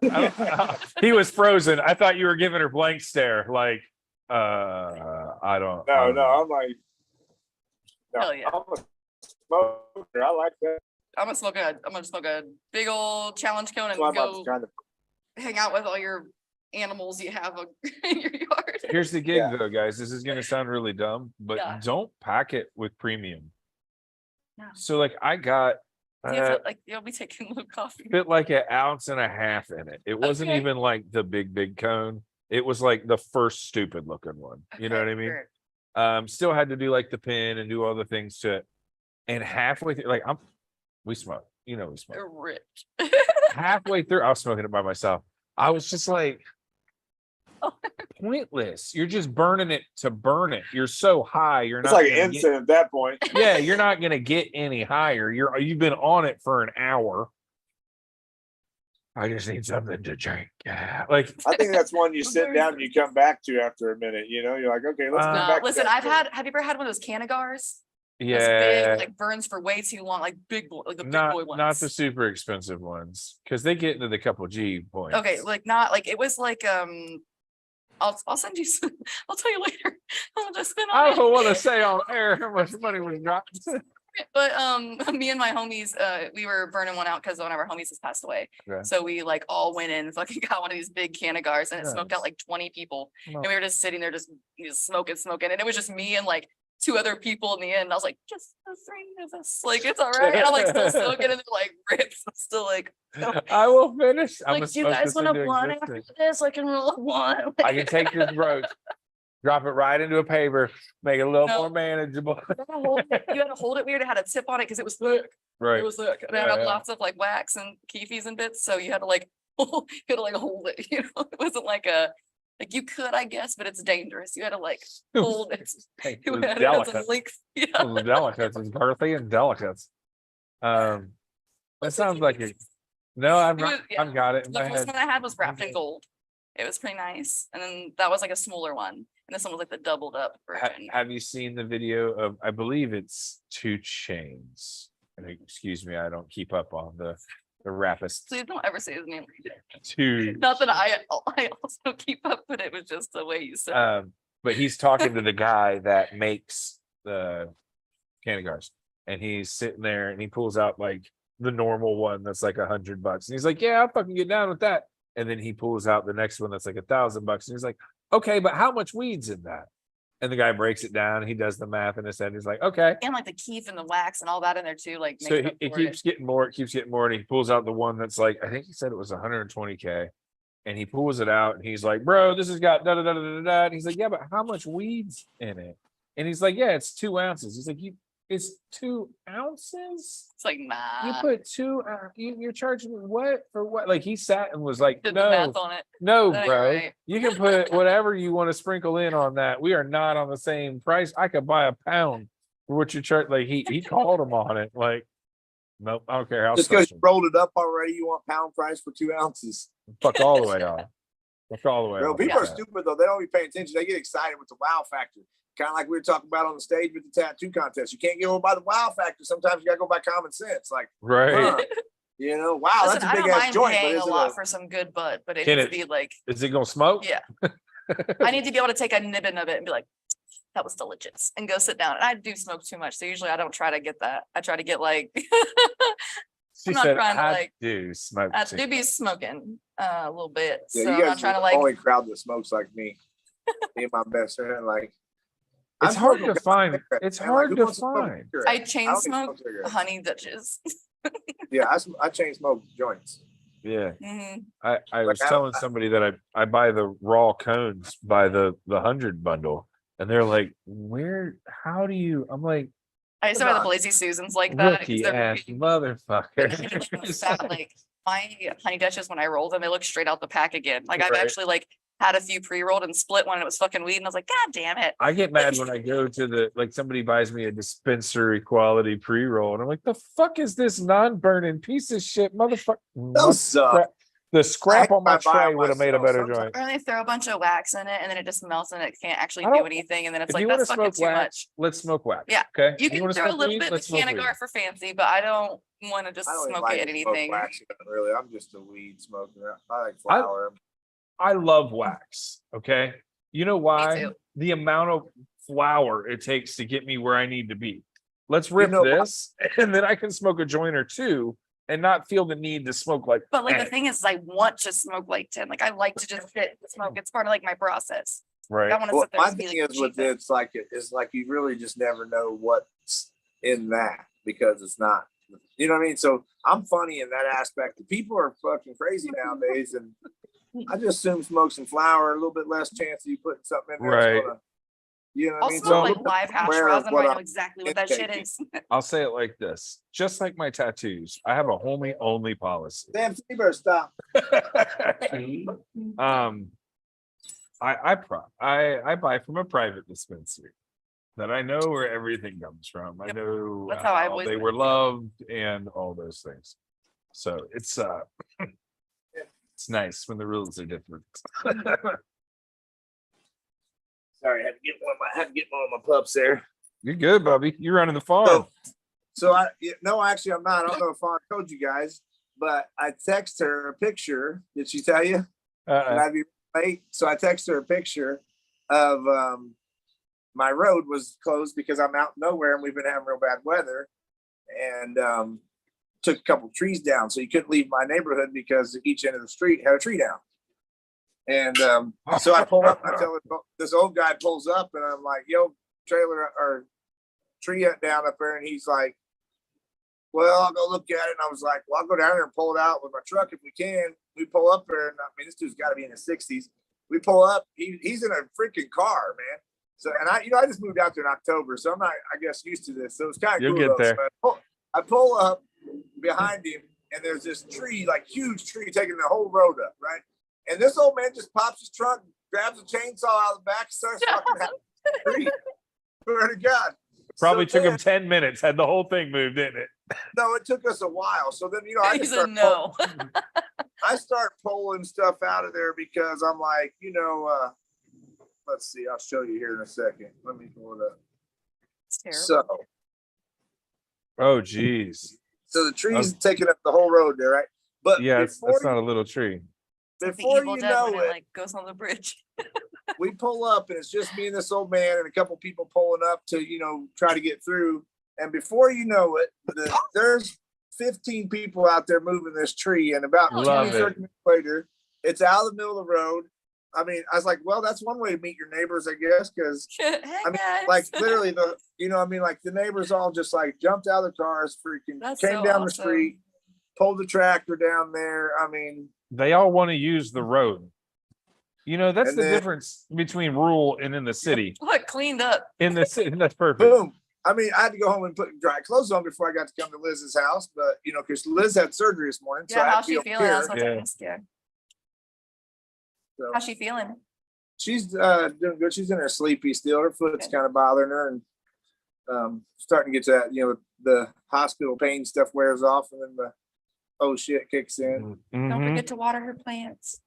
that face. He was frozen. I thought you were giving her blank stare. Like, I don't. I don't No, know. I'm like, no, Hell yeah. I'm a smoker. I like that. I'm gonna smoke a big old challenge cone and So I'm go kind of hang out with all your animals you have in your yard. Here's the gig, Yeah. though, guys. This is gonna sound really dumb, but Yeah. don't pack it with premium. No. So, like, I got You have to, like you'll be taking low coffee. fit like 1.5 ounces in it. It wasn't Okay. even like the big cone. It was like the first stupid looking one. You know Okay, what I mean? sure. Still had to do like the pin and do all the things to it. And halfway through, like we smoke, we smoke. They're ripped. Halfway through, I was smoking it by myself. I was just like, pointless. You're just burning it to burn it. You're so high. You're it's not like an gonna get- incense at that point. yeah, you're not gonna get any higher. You've been on it for an hour. I just need something to drink. Like, I think that's one you sit down and you come back to after a minute. You're like, okay, let's come No, back. to Listen, that have you ever had one of those Canagars? Those yeah, big, like burns for way too long, like big boy, like the big not boy ones. not the super expensive ones because they get into the couple G points. Okay, like not like it was like I'll send you some, I'll tell you later how much I spent on I it. don't want to say on air how much money was dropped. But me and my homies, we were burning one out because one of our homies has passed away. Okay. So we like all went in, fucking got one of these big Canagars, and it smoked out Nice. like 20 people. Well, And we were just sitting there, just smoking, and it was just me and like 2 other people in the end. I was like, just the 3 of us, like it's all right. And I'm like still smoking, and they're like rips. I'm still like, I will finish. I'm like, gonna do you smoke guys this want a into blunt after existence. this? I can roll a blunt. I can take this roach, drop it right into a paper, make it a little No. more manageable. You had to hold it weird. It had a tip on it because it was thick. Right. It was thick. And it Yeah, had yeah. lots of like wax and keefies and bits. So you had to like hold it. It wasn't like you could, I guess, but it's dangerous. You had to like hold it. It You was had it as a delicate. length. It Yeah. was delicate. It's girthy and delicate. That sounds like it. No, It was- yeah. I've got it in The my first head. one I had was wrapped in gold. It was pretty nice. And then that was like a smaller one. And this one was like the doubled up version. Have you seen the video of? I believe it's 2 Chains. And excuse me, I don't keep up on the rapist. Please don't ever say his name. 2. Not that I also keep up, but it was just the way you said it. But he's talking to the guy that makes the Canagars, and he's sitting there and he pulls out like the normal one that's like $100, and he's like, "Yeah, I'll fucking get down with that." And then he pulls out the next one that's like $1,000, and he's like, "Okay, but how much weed's in that?" And the guy breaks it down. He does the math in his head. He's like, okay. And like the keef and the wax and all that in there too, like So makes up it for keeps getting more, it keeps getting more. And he pulls out the one that's like, I think he said it was 120K. And he pulls it out and he's like, bro, this has got da da da da da da. And he's like, yeah, but how much weed's in it? And he's like, yeah, it's 2 ounces. He's like, it's 2 ounces? It's like, You nah. put 2, you're charging me what for what? Like he sat and was like, Did the no, math on it. no, That ain't bro. right. You can put whatever you want to sprinkle in on that. We are not on the same price. I could buy a pound for what you charge. Like he called him on it. Like, nope, I don't care how Just because special. you rolled it up already, you want pound price for 2 ounces. Fuck all the way off. Fuck all the way Bro, off. people are Yeah. stupid though. They don't be paying attention. They get excited with the wow factor. Kind of like we were talking about on the stage with the tattoo contest. You can't get over by the wow factor. Sometimes you gotta go by common sense. Like, Right. huh, you know, wow, Listen, that's a I big don't ass mind joint. But paying is a it lot for some good butt, but it Can needs it- to be like, Is it gonna smoke? yeah. I need to be able to take a nibbin of it and be like, that was delicious, and go sit down. And I do smoke too much, so usually I don't try to get that. I try to get like, She I'm not said, trying to, I like- do smoke. I too do be much." smoking a little bit, Yeah, so you I'm guys not are trying to the like. only crowd that smokes like me. Me and my best friend, like It's I'm hard smoking to a find. cigarette, It's man. Like, hard who to wants smoke a find. cigarette? I chain don't even smoke cigarettes. honey Dutches. Yeah, I chain smoke joints. Yeah. Mhm. I was I- telling somebody that I buy the raw cones by the 100 bundle, and they're like, "Where? How do you?" I'm like, I used to buy the Blazy Susans like that. 'cause "Rookie they're ass really- motherfucker." fat, like my honey Dutches, when I roll them, they look straight out the pack again. Like I've Right. actually like had a few pre-rolled and split one and it was fucking weed, and I was like, God damn it. I get mad when I go to the like somebody buys me a dispensary quality pre-roll, and I'm like, "The fuck is this non-burning piece of shit, motherfucker?" Those suck. The scrap on my I buy tray them would have made a myself better sometimes. joint. Or they throw a bunch of wax in it and then it just melts and it can't actually I do don't- anything, and then it's If like you want to that's fucking smoke too wax, much. let's smoke wax. Yeah. Okay. You can wanna throw a smoke little weed? bit in Let's the can smoke of weed. gar for fancy, but I don't want to just I don't even smoke like it to anything. smoke wax, really. I'm just a weed smoker. I like flower. I love wax. Okay. You know why? too. The amount of flour it takes to get me where I need to be. Let's rip know- this, and then I can smoke a joint or two and not feel the need to smoke like. But like the eh, thing is, I want to smoke like 10. Like I like to just sit and smoke. It's part of like my process. right. I want to Well, sit there my and be thing like, is with Jesus. it's like you really just never know what's in that because it's not. You know what I mean? So I'm funny in that aspect. People are fucking crazy nowadays, and I just assume smoke some flour, a little bit less chance of you putting something in there. Right. Gonna, you know what I I'll mean? smoke Well, like live hash aware of rosin. what I know I'm exactly what that shit intaking. is. I'll say it like this: just like my tattoos, I have a homie only policy. Damn, Seabear, stop. I buy from a private dispensary that I know where everything comes from. I Yep. know That's how I how always they went, were too. loved and all those things. So it's it's nice when the rules are different. Sorry, I had to get one of my pups there. You're good, Bubby. You're running the farm. So no, actually, I'm not. I don't know if I told you guys, but I text her a picture. Did she tell you? Can I be late? So I text her a picture of my road was closed because I'm out nowhere and we've been having real bad weather, and took a couple trees down, so you couldn't leave my neighborhood because each end of the street had a tree down. And so I pull up, and I tell her, this old guy pulls up, and I'm like, "Yo, trailer or tree down up there," and he's like, "Well, I'll go look at it." And I was like, "Well, I'll go down there and pull it out with my truck if we can." We pull up there, and I mean, this dude's got to be in his 60s. We pull up, he's in a freaking car, man. So, and I just moved out there in October, so I'm not, I guess, used to this. So it's kind of You'll cool. get there. So I pull up behind him, and there's this tree, like huge tree, taking the whole road up, right? And this old man just pops his trunk, grabs a chainsaw out of the back, starts fucking having the tree. Swear to God. Probably So took him then- 10 minutes, had the whole thing moved, didn't it? No, it took us a while. So then, I He just said start no. I start pulling stuff out of there because I'm like, let's see, I'll show you here in a second. Let me pull it up. It's terrible. So Oh, geez. the tree's taking up the whole road there, right? But Yeah, before, that's not a little tree. It's like the before Evil you Dead know when it, like goes on the bridge. we pull up and it's just me and this old man and a couple people pulling up to, try to get through. And before you know it, there's 15 people out there moving this tree. And about Oh, 20, Love it. 30 minutes later, it's out of the middle of the road. I mean, I was like, well, that's one way to meet your neighbors, I guess, because Hey, I mean, guys. like literally like the neighbors all just like jumped out of the cars, freaking That's came so down the awesome. street, pulled the tractor down there. I mean, They all want to use the road. You know, that's And the then- difference between rural and in the city. Look, cleaned up. In the city, that's perfect. boom. I mean, I had to go home and put dry clothes on before I got to come to Liz's house, but because Liz had surgery this morning, so I Yeah, had how's to be she up feeling? I was here. about to Yeah. ask you. So How's she feeling? she's doing good. She's in her sleepy still. Her foot's kind of bothering her, and starting to get to that. The hospital pain stuff wears off, and then the oh shit kicks in. Don't Mhm. forget to water her plants.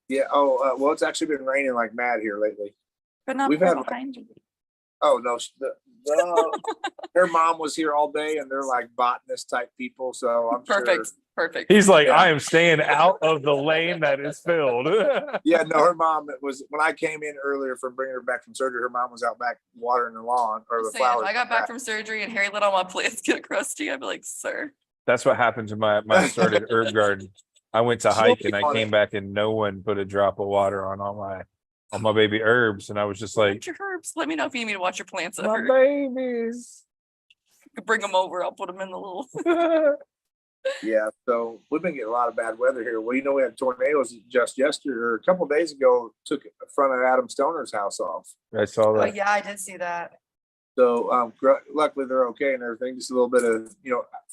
Yeah. Well, it's actually been raining like mad here lately. But not We've right had, behind you. Oh no, her mom was here all day, and they're like botanist type people. So I'm Perfect. sure. Perfect. He's like, Yeah. I am staying out of the lane that is filled. Yeah, no, her mom was when I came in earlier from bringing her back from surgery. Her mom was out back watering the lawn or the Saying, if flowers. I got back from surgery and Harry let all my plants get crusty, I'd be like, sir. That's what happened to my started herb garden. I went to She'll hike be and I on came it. back and no one put a drop of water on my baby herbs, and I was just like, Watch your herbs. Let me know if you need me to watch your plants. my Up babies. bring them over. I'll put them in the little. Yeah, so we've been getting a lot of bad weather here. Well, we had tornadoes just yesterday, or a couple of days ago, took the front of Adam Stoner's house off. I saw Oh that. yeah, I did see that. So luckily they're okay and everything. Just a little bit of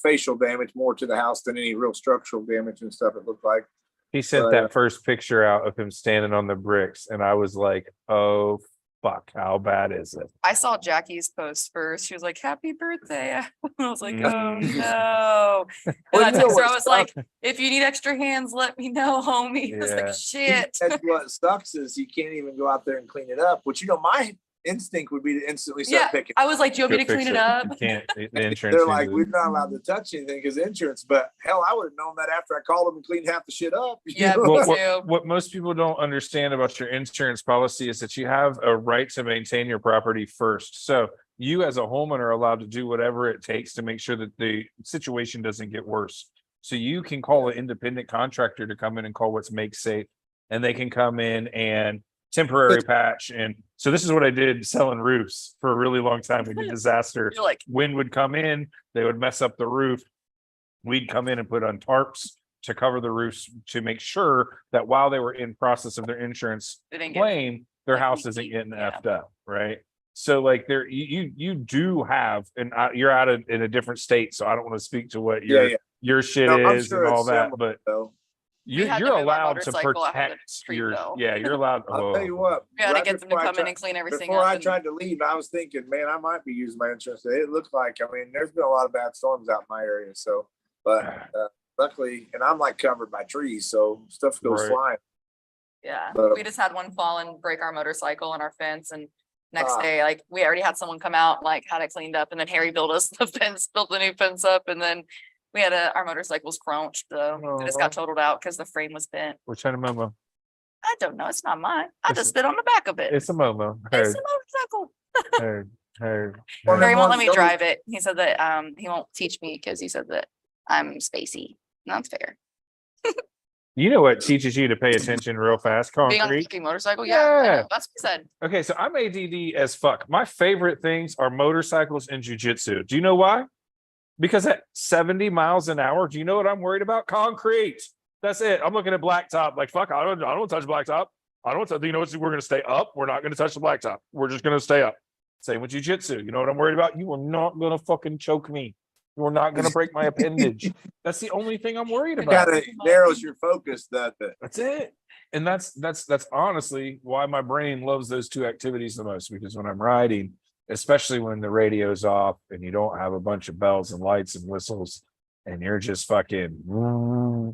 facial damage more to the house than any real structural damage and stuff. It looked like. He sent But, that first picture out of him standing on the bricks, and I was like, oh fuck, how bad is it? I saw Jackie's post first. She was like, "Happy birthday." I was like, "Oh Mm. no." And Well, I you know texted her, I what was like, "If you need extra hands, let me know, homie." I was Yeah. like, "Shit." And what sucks is you can't even go out there and clean it up. Which my instinct would be to instantly start Yeah, picking. I was like, "Do you want me to Go clean fix it up?" You can't. The insurance. They're like, uses- we're not allowed to touch anything because insurance. But hell, I would have known that after I called them and cleaned half the shit up. Yeah, Well, me too. what most people don't understand about your insurance policy is that you have a right to maintain your property first. So you as a homeowner are allowed to do whatever it takes to make sure that the situation doesn't get worse. So you can call an independent contractor to come in and call what's make safe, and they can come in and temporary patch. And so this is what I did selling roofs for a really long time. We did disaster. You're like, Wind would come in, they would mess up the roof. We'd come in and put on tarps to cover the roofs to make sure that while they were in process of their insurance they didn't get claim, their like house leaky. isn't getting Yeah. effed up, right? So like there, you do have, and you're out of in a different state, so I don't want to speak to what your shit No, I'm is sure and all it's that, similar, but though. you're had to you're move our allowed to motorcycle out of the protect street, your though. you're allowed. I'll tell you what. We had to right get them to before I come in tried- and clean everything Before up. I and- tried to leave, I was thinking, man, I might be using my insurance today. It looked like, there's been a lot of bad storms out in my area. So, but luckily, and I'm like covered by trees, so stuff goes Right. flying. Yeah, But- we just had one fall and break our motorcycle and our fence, and next Ah. day, like, we already had someone come out, like, had it cleaned up, and then Harry built us the fence, built the new fence up, and then we had our motorcycle's crunched, so it just got totaled out because the frame was bent. Which kind of Momo? I don't know, it's not mine. I It's just spit on the back of it. It's a Momo. It's a motorcycle. Heard. Well, Harry then won't one let me goes- drive it. He said that he won't teach me because he said that I'm spacey. No, that's fair. You know what teaches you to pay attention real fast? Being on a Concrete. fucking motorcycle, yeah, I Yeah. know, that's what he said. Okay, so I'm ADD as fuck. My favorite things are motorcycles and jujitsu. Do you know why? Because at 70 miles an hour, do you know what I'm worried about? Concrete. That's it. I'm looking at blacktop. Like, fuck, I don't touch blacktop. I don't touch, you know what? We're going to stay up. We're not going to touch the blacktop. We're just going to stay up. Same with jujitsu. You know what I'm worried about? You are not going to fucking choke me. You are not going to break my appendage. That's the only thing I'm worried about. Kind of narrows your focus. That That's it. And that's honestly why my brain loves those two activities the most, because when I'm riding, especially when the radio's off and you don't have a bunch of bells and lights and whistles and you're just fucking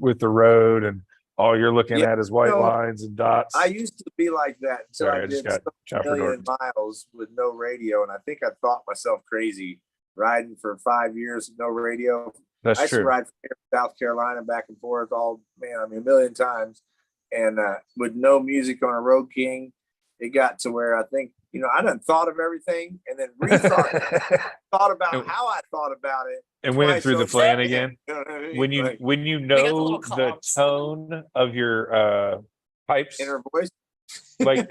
with the road and all you're looking Yeah, at is white no, lines and dots. I used to be like that until Sorry, I I just did got some chopper million door. miles with no radio, and I think I thought myself crazy riding for 5 years with no radio. I That's used to true. ride from here to South Carolina back and forth a million times, and with no music on a Road King, it got to where I think I done thought of everything and then thought about And- how I thought about it. And went twice through the over plan again. again. You know what I mean? When you Like, know little the comps. tone of your pipes, inner voice. Like,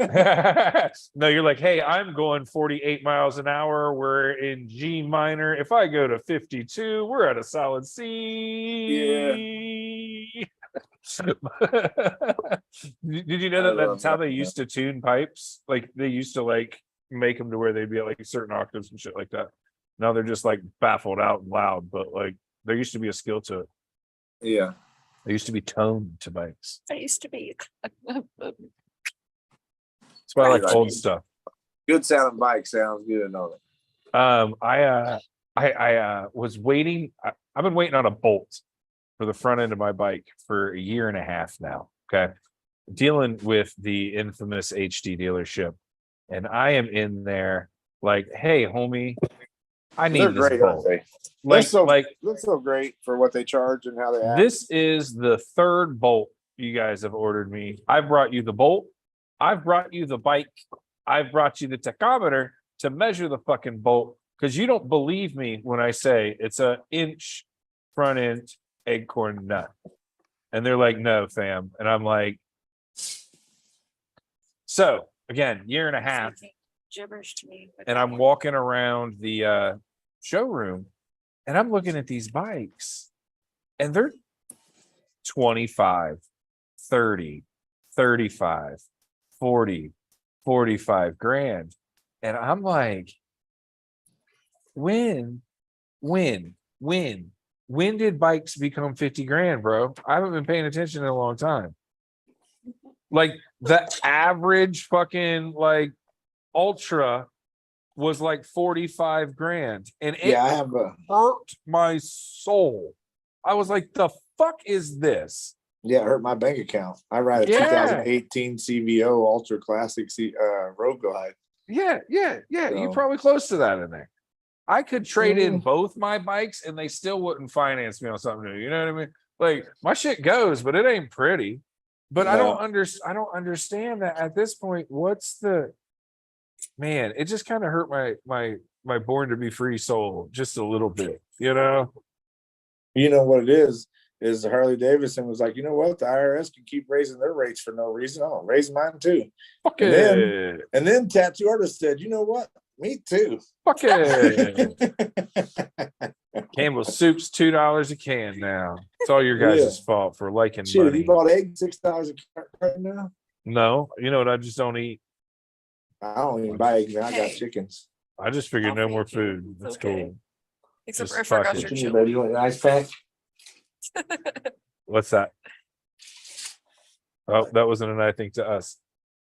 no, you're like, hey, I'm going 48 miles an hour. We're in G minor. If I go to 52, we're at a solid C. Did you know I that love that's how that, they man. used to tune pipes? Like they used to like make them to where they'd be at like certain octaves and shit like that. Now they're just like baffled out and loud, but like there used to be a skill to it. Yeah. There used to be tone to bikes. I used to be. That's why I like Right. old stuff. Good sounding bike sounds good on it. I was waiting. I've been waiting on a bolt for the front end of my bike for a year and a half now. Okay. Dealing with the infamous HD dealership. And I am in there like, hey, homie, I need They're this great, aren't bolt. they? Like, They're so great for what they charge and how they act. this is the third bolt you guys have ordered me. I brought you the bolt. I've brought you the bike. I've brought you the tachometer to measure the fucking bolt because you don't believe me when I say it's an inch front end acorn nut. And they're like, no, fam. And I'm like, so again, year and a half. Gibberish to me. And I'm walking around the showroom and I'm looking at these bikes and they're 25, 30, 35, 40, 45 grand. And I'm like, when did bikes become 50 grand, bro? I haven't been paying attention in a long time. Like the average fucking like Ultra was like 45 grand. And it Yeah, I have a hurt my soul. I was like, the fuck is this? it hurt my bank account. I ride a Yeah. 2018 CVO Ultra Classic Road Glide. Yeah. You're So- probably close to that in there. I could trade in Mm. both my bikes and they still wouldn't finance me on something new. You know what I mean? Like my shit goes, but it ain't pretty. But I No. don't understand that at this point. What's the man? It just kind of hurt my born to be free soul just a little bit, you know? You know what it is Harley Davidson was like, you know what? The IRS can keep raising their rates for no reason. I'll raise mine too. Fuck And it. And then tattoo artist said, you know what? Me too. Fuck it. Campbell soup's $2 a can now. It's all your guys' fault for liking Shit, money. you bought eggs $6 a carton right now? No, you know what? I just don't eat. I don't even buy eggs. Man. I got Hey. chickens. I just figured no I'll more feed you. food. It's That's okay. cool. Except Just for I forgot fuck your it. You chili. want an ice pack? What's that? Oh, that wasn't an I think to us.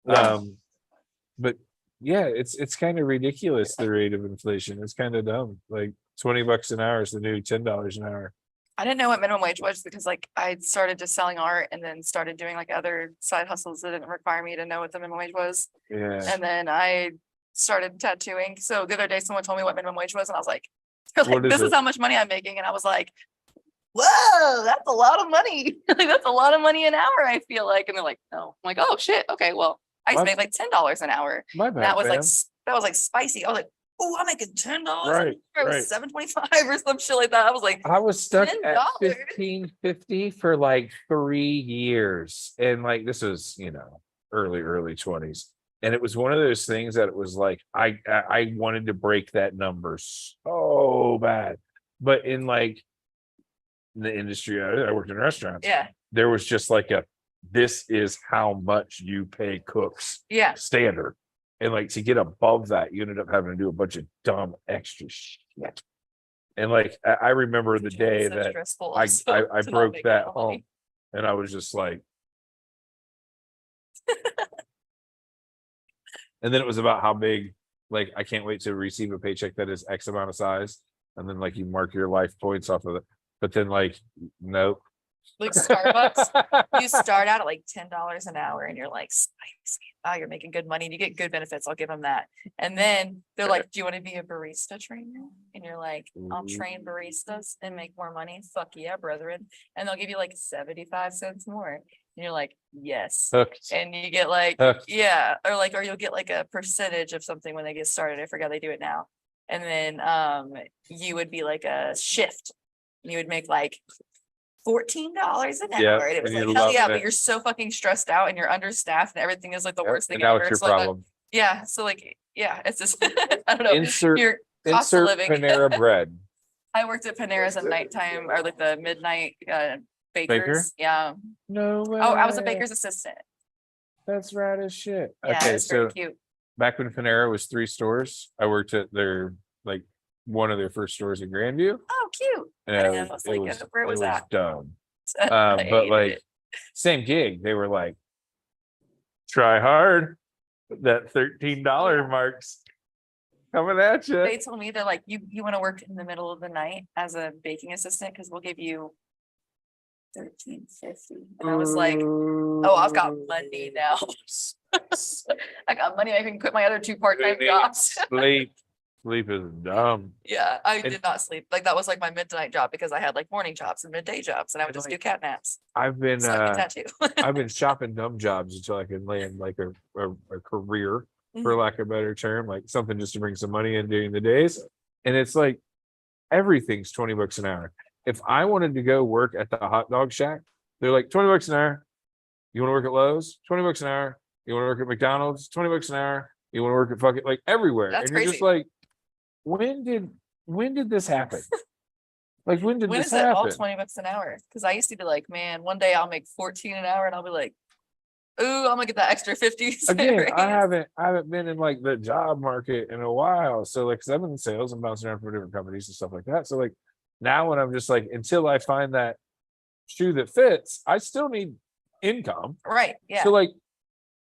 But yeah, it's kind of ridiculous the rate of inflation. It's kind of dumb. Like $20 an hour is the new $10 an hour. I didn't know what minimum wage was because like I started just selling art and then started doing like other side hustles that didn't require me to know what the minimum wage was. Yeah. And then I started tattooing. So the other day someone told me what minimum wage was and I was like, they're like, What is this is it? how much money I'm making. And I was like, whoa, that's a lot of money. Like that's a lot of money an hour, I feel like. And they're like, no. I'm like, oh shit. Okay, well, I used to What? make like $10 an hour. My And bad, that was like fam. that was like spicy. I was like, oh, I'm making $10. Right, It was right. $7.25 or some shit like that. I was like, I was stuck at $10. $15.50 for like 3 years. And like this was, you know, early 20s. And it was one of those things that it was like I wanted to break that number so bad. But in like the industry, I worked in restaurants. yeah, There was just like this is how much you pay cooks yeah. standard. And like to get above that, you ended up having to do a bunch of dumb extra shit. And like I remember the day It's so that stressful I also I to not broke make that enough money. home and I was just like and then it was about how big, like I can't wait to receive a paycheck that is X amount of size. And then like you mark your life points off of it. But then like nope. Like Starbucks, you start out at like $10 an hour and you're like, spicy. Oh, you're making good money and you get good benefits. I'll give them that. And then they're like, do you want to be a barista trainer? And you're like, I'll train baristas and make more money. Fuck yeah, brethren. And they'll give you like 75 cents more. And you're like, yes. Hooked. And you get like, Hooked. yeah, or you'll get like a percentage of something when they get started. I forgot how they do it now. And then you would be like a shift. You would make like $14 an Yeah, hour. And it was and you like, hell love yeah, it. but you're so fucking stressed out and you're understaffed and everything is like the Yep, worst thing and now ever. it's your So, like, problem. yeah. So like, yeah, it's just, I don't know. Insert Your cost of insert living. Panera bread. I worked at Panera's at nighttime or like the midnight bakers. Yeah. No way. Oh, I was a baker's assistant. That's rad as shit. Yeah, Okay, it's very so cute. back when Panera was 3 stores, I worked at their like one of their first stores in Grandview. Oh, cute. And I it know, was, I was it like, was, where was that? dumb. I But hated like it. same gig, they were like, try hard. That $13 marks coming at you. They told me they're like, you want to work in the middle of the night as a baking assistant because we'll give you $13.50. And I was like, oh, I've got money now. I got money. I can quit my other 2 part-time jobs. Sleep is dumb. Yeah, I And- did not sleep. Like that was like my midnight job because I had like morning jobs and midday jobs, and I would just do Like, cat naps. I've been So I could tattoo. I've been shopping dumb jobs until I can land like a career, for Mhm. lack of a better term, like something just to bring some money in during the days. And it's like everything's $20 an hour. If I wanted to go work at the hot dog shack, they're like $20 an hour. You want to work at Lowe's? $20 an hour. You want to work at McDonald's? $20 an hour. You want to work at fucking like everywhere. That's and you're just crazy. like, when did this happen? Like when did When this is it all happen? $20 an hour? Because I used to be like, man, one day I'll make 14 an hour, and I'll be like, ooh, I'm gonna get that extra 50. Again, I haven't been in like the job market in a while. So like, 'cause I've been in sales and bouncing around for different companies and stuff like that. So like now when I'm just like, until I find that shoe that fits, I still need income. Right. Yeah. So like,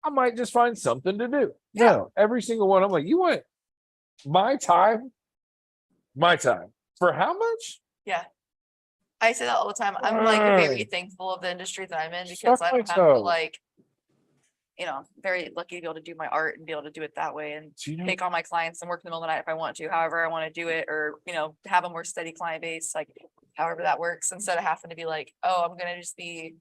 I might just find something to do. Yeah. No, every single one. I'm like, you want my time for how much? Yeah. I say that all the time. I'm like very thankful of the industry that I'm in because Suck I my don't have to toe. like, very lucky to be able to do my art and be able to do it that way and Do you know? take on my clients and work in the middle of the night if I want to, however I want to do it, or, have a more steady client base, like however that works, instead of having to be like, oh, I'm gonna just be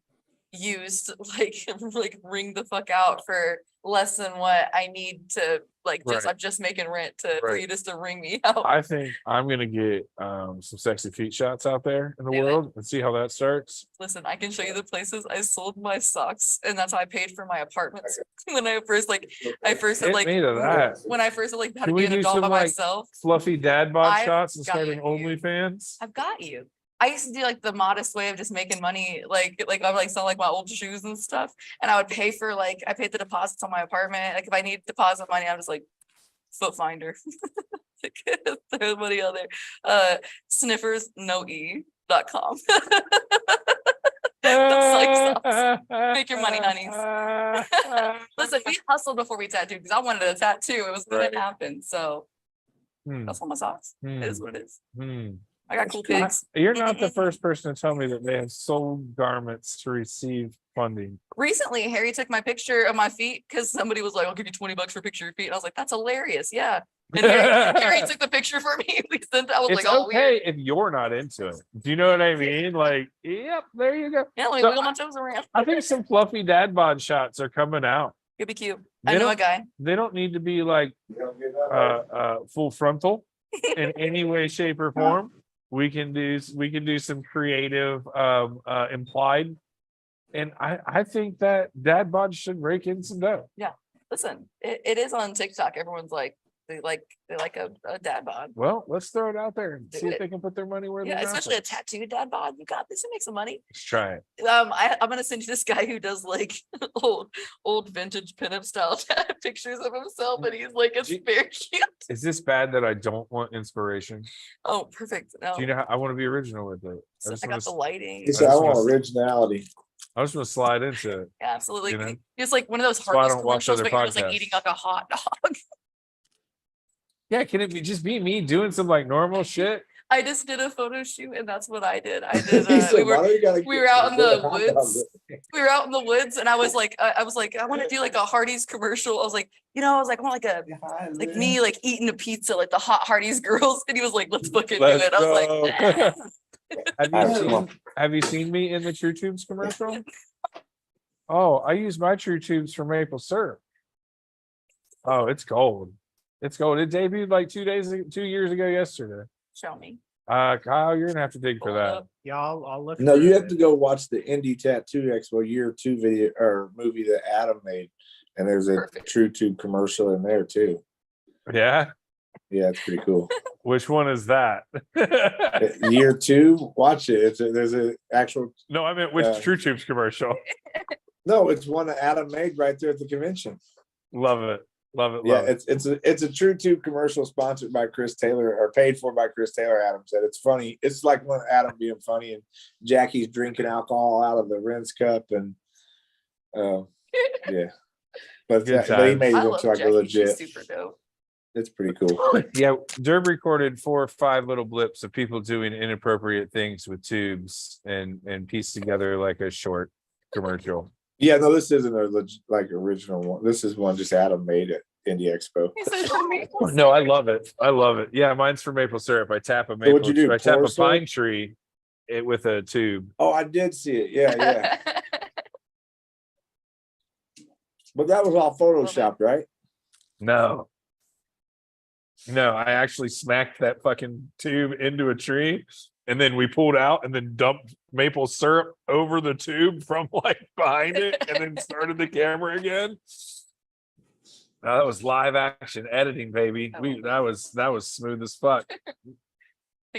used, like ring the fuck out for less than what I need to, like, Right. I'm just making rent for Right. you just to ring me out. I think I'm gonna get some sexy feet shots out there in the Do it. world and see how that starts. Listen, I can show you the places I sold my socks, and that's how I paid for my apartments. When I first had Hit me to that. when I first had how Can to we be an do adult by some, like, myself. Fluffy dad bod I've shots and got starting you. OnlyFans. I've got you. I used to do like the modest way of just making money, like I would sell like my old shoes and stuff, and I would pay for I paid the deposits on my apartment. Like if I need deposit money, I'm just like foot finder. Throw money on there. Sniffers no e.com. Make your money, honeys. Listen, we hustled before we tattooed because I wanted a tattoo. It was gonna Right. happen. So Hmm, that's all my socks. hmm, It is what it is. hmm. I got cool pigs. You're not the first person to tell me that they have sold garments to receive funding. Recently, Harry took my picture of my feet because somebody was like, I'll give you $20 for a picture of your feet. And I was like, that's hilarious. Yeah. And Harry took the picture for me. I was It's like, oh, okay weird. if you're not into it. Do you know what I mean? Like, yep, there you go. Yeah, let me So wiggle my toes around. I think some fluffy dad bod shots are coming out. It'd be cute. They I know a don't- guy. They don't need to be like full frontal in any way, shape, or form. We can do some creative implied. And I think that dad bod should rake in some dough. Listen, it is on TikTok. Everyone's like, they like a dad bod. Well, let's throw it out there and Do see if it. they can put their money where their Yeah, mouth especially a is. tattooed dad bod. You got this. It makes some money. Let's try it. I'm gonna send you this guy who does like old vintage pinup style pictures of himself, and he's like, it's Gee. very cute. Is this bad that I don't want inspiration? Oh, perfect. No, Do you know how I want to be original with it? I got the lighting. He said, I just want wanna- originality. I just want to slide into it. Yeah, absolutely. You know? It's like one of those That's why I Hardee's don't watch commercials, other but you're just like podcasts. eating like a hot dog. Yeah, can it be just be me doing some like normal shit? I just did a photo shoot, and that's what I did. I did. He said, we "Why were do you gotta we get were out in the hot woods. dogs?" we were out in the woods, and I was like, I want to do like a Hardee's commercial. I was like, I want like me like eating a pizza, like the hot Hardee's girls. And he was like, let's fucking do Let's it. I was like, go. Alright. Have you seen me in the True Tubes commercial? Oh, I use my True Tubes for maple syrup. Oh, it's gold. It's gold. It debuted like 2 years ago yesterday. show me. Kyle, you're gonna have to dig for Pull it that. up. Yeah, I'll look. No, for you it. have to go watch the Indie Tattoo Expo Year 2 video or movie that Adam made, and there's a Perfect. True Tube commercial in there too. Yeah. Yeah, it's pretty cool. Which one is that? Year 2, watch it. There's an actual. No, I meant which Uh, True Tubes commercial. No, it's one that Adam made right there at the convention. Love it. Love it. Yeah, Love it. it's a True Tube commercial sponsored by Chris Taylor or paid for by Chris Taylor. Adam said it's funny. It's like one Adam being funny and Jackie's drinking alcohol out of the rinse cup and yeah. But Good he made it I look love like a Jackie. legit. She's super dope. It's pretty cool. Yeah, Derb recorded 4 or 5 little blips of people doing inappropriate things with tubes and pieced together like a short commercial. Yeah, no, this isn't a original one. This is one just Adam made at Indie Expo. He said, "For me." No, I love it. I love it. Yeah, mine's for maple syrup. I tap a maple. what'd you do, I tap pour a syrup? pine tree with a tube. Oh, I did see it. Yeah, yeah. But that was all photoshopped, right? No. No, I actually smacked that fucking tube into a tree and then we pulled out and then dumped maple syrup over the tube from like behind it and then started the camera again. That was live action editing, baby. That was smooth as fuck.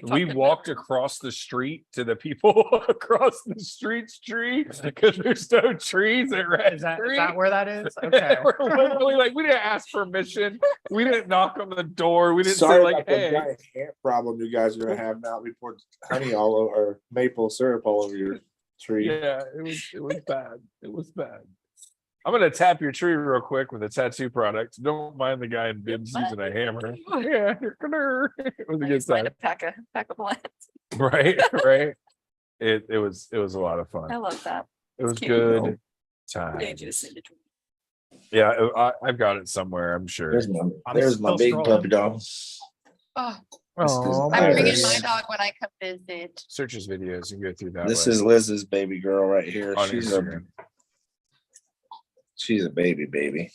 We walked across the street to the people across the street's tree because there's no trees at Red Is that Street. where that is? Okay. We're literally like, we didn't ask permission. We didn't knock on the door. We didn't Sorry say like, about the hey. giant ant problem you guys are gonna have now. We poured honey all over or maple syrup all over your tree. Yeah, it was bad. It was bad. I'm gonna tap your tree real quick with a tattoo product. Don't mind the guy in bibs using a hammer. Yeah, it was a good Find time. a pack of plants. Right, right. It was a lot of I fun. love that. It was cute. good I need you to time. send it to me. Yeah, I've got it somewhere. I'm sure. There's my I'm there's my still big scrolling. puppy dog. Oh, Oh, I'm I'm bringing bringing my my dog when I come visit. Search his videos and go through that. This way. is Liz's baby girl right here. On She's Instagram. a baby.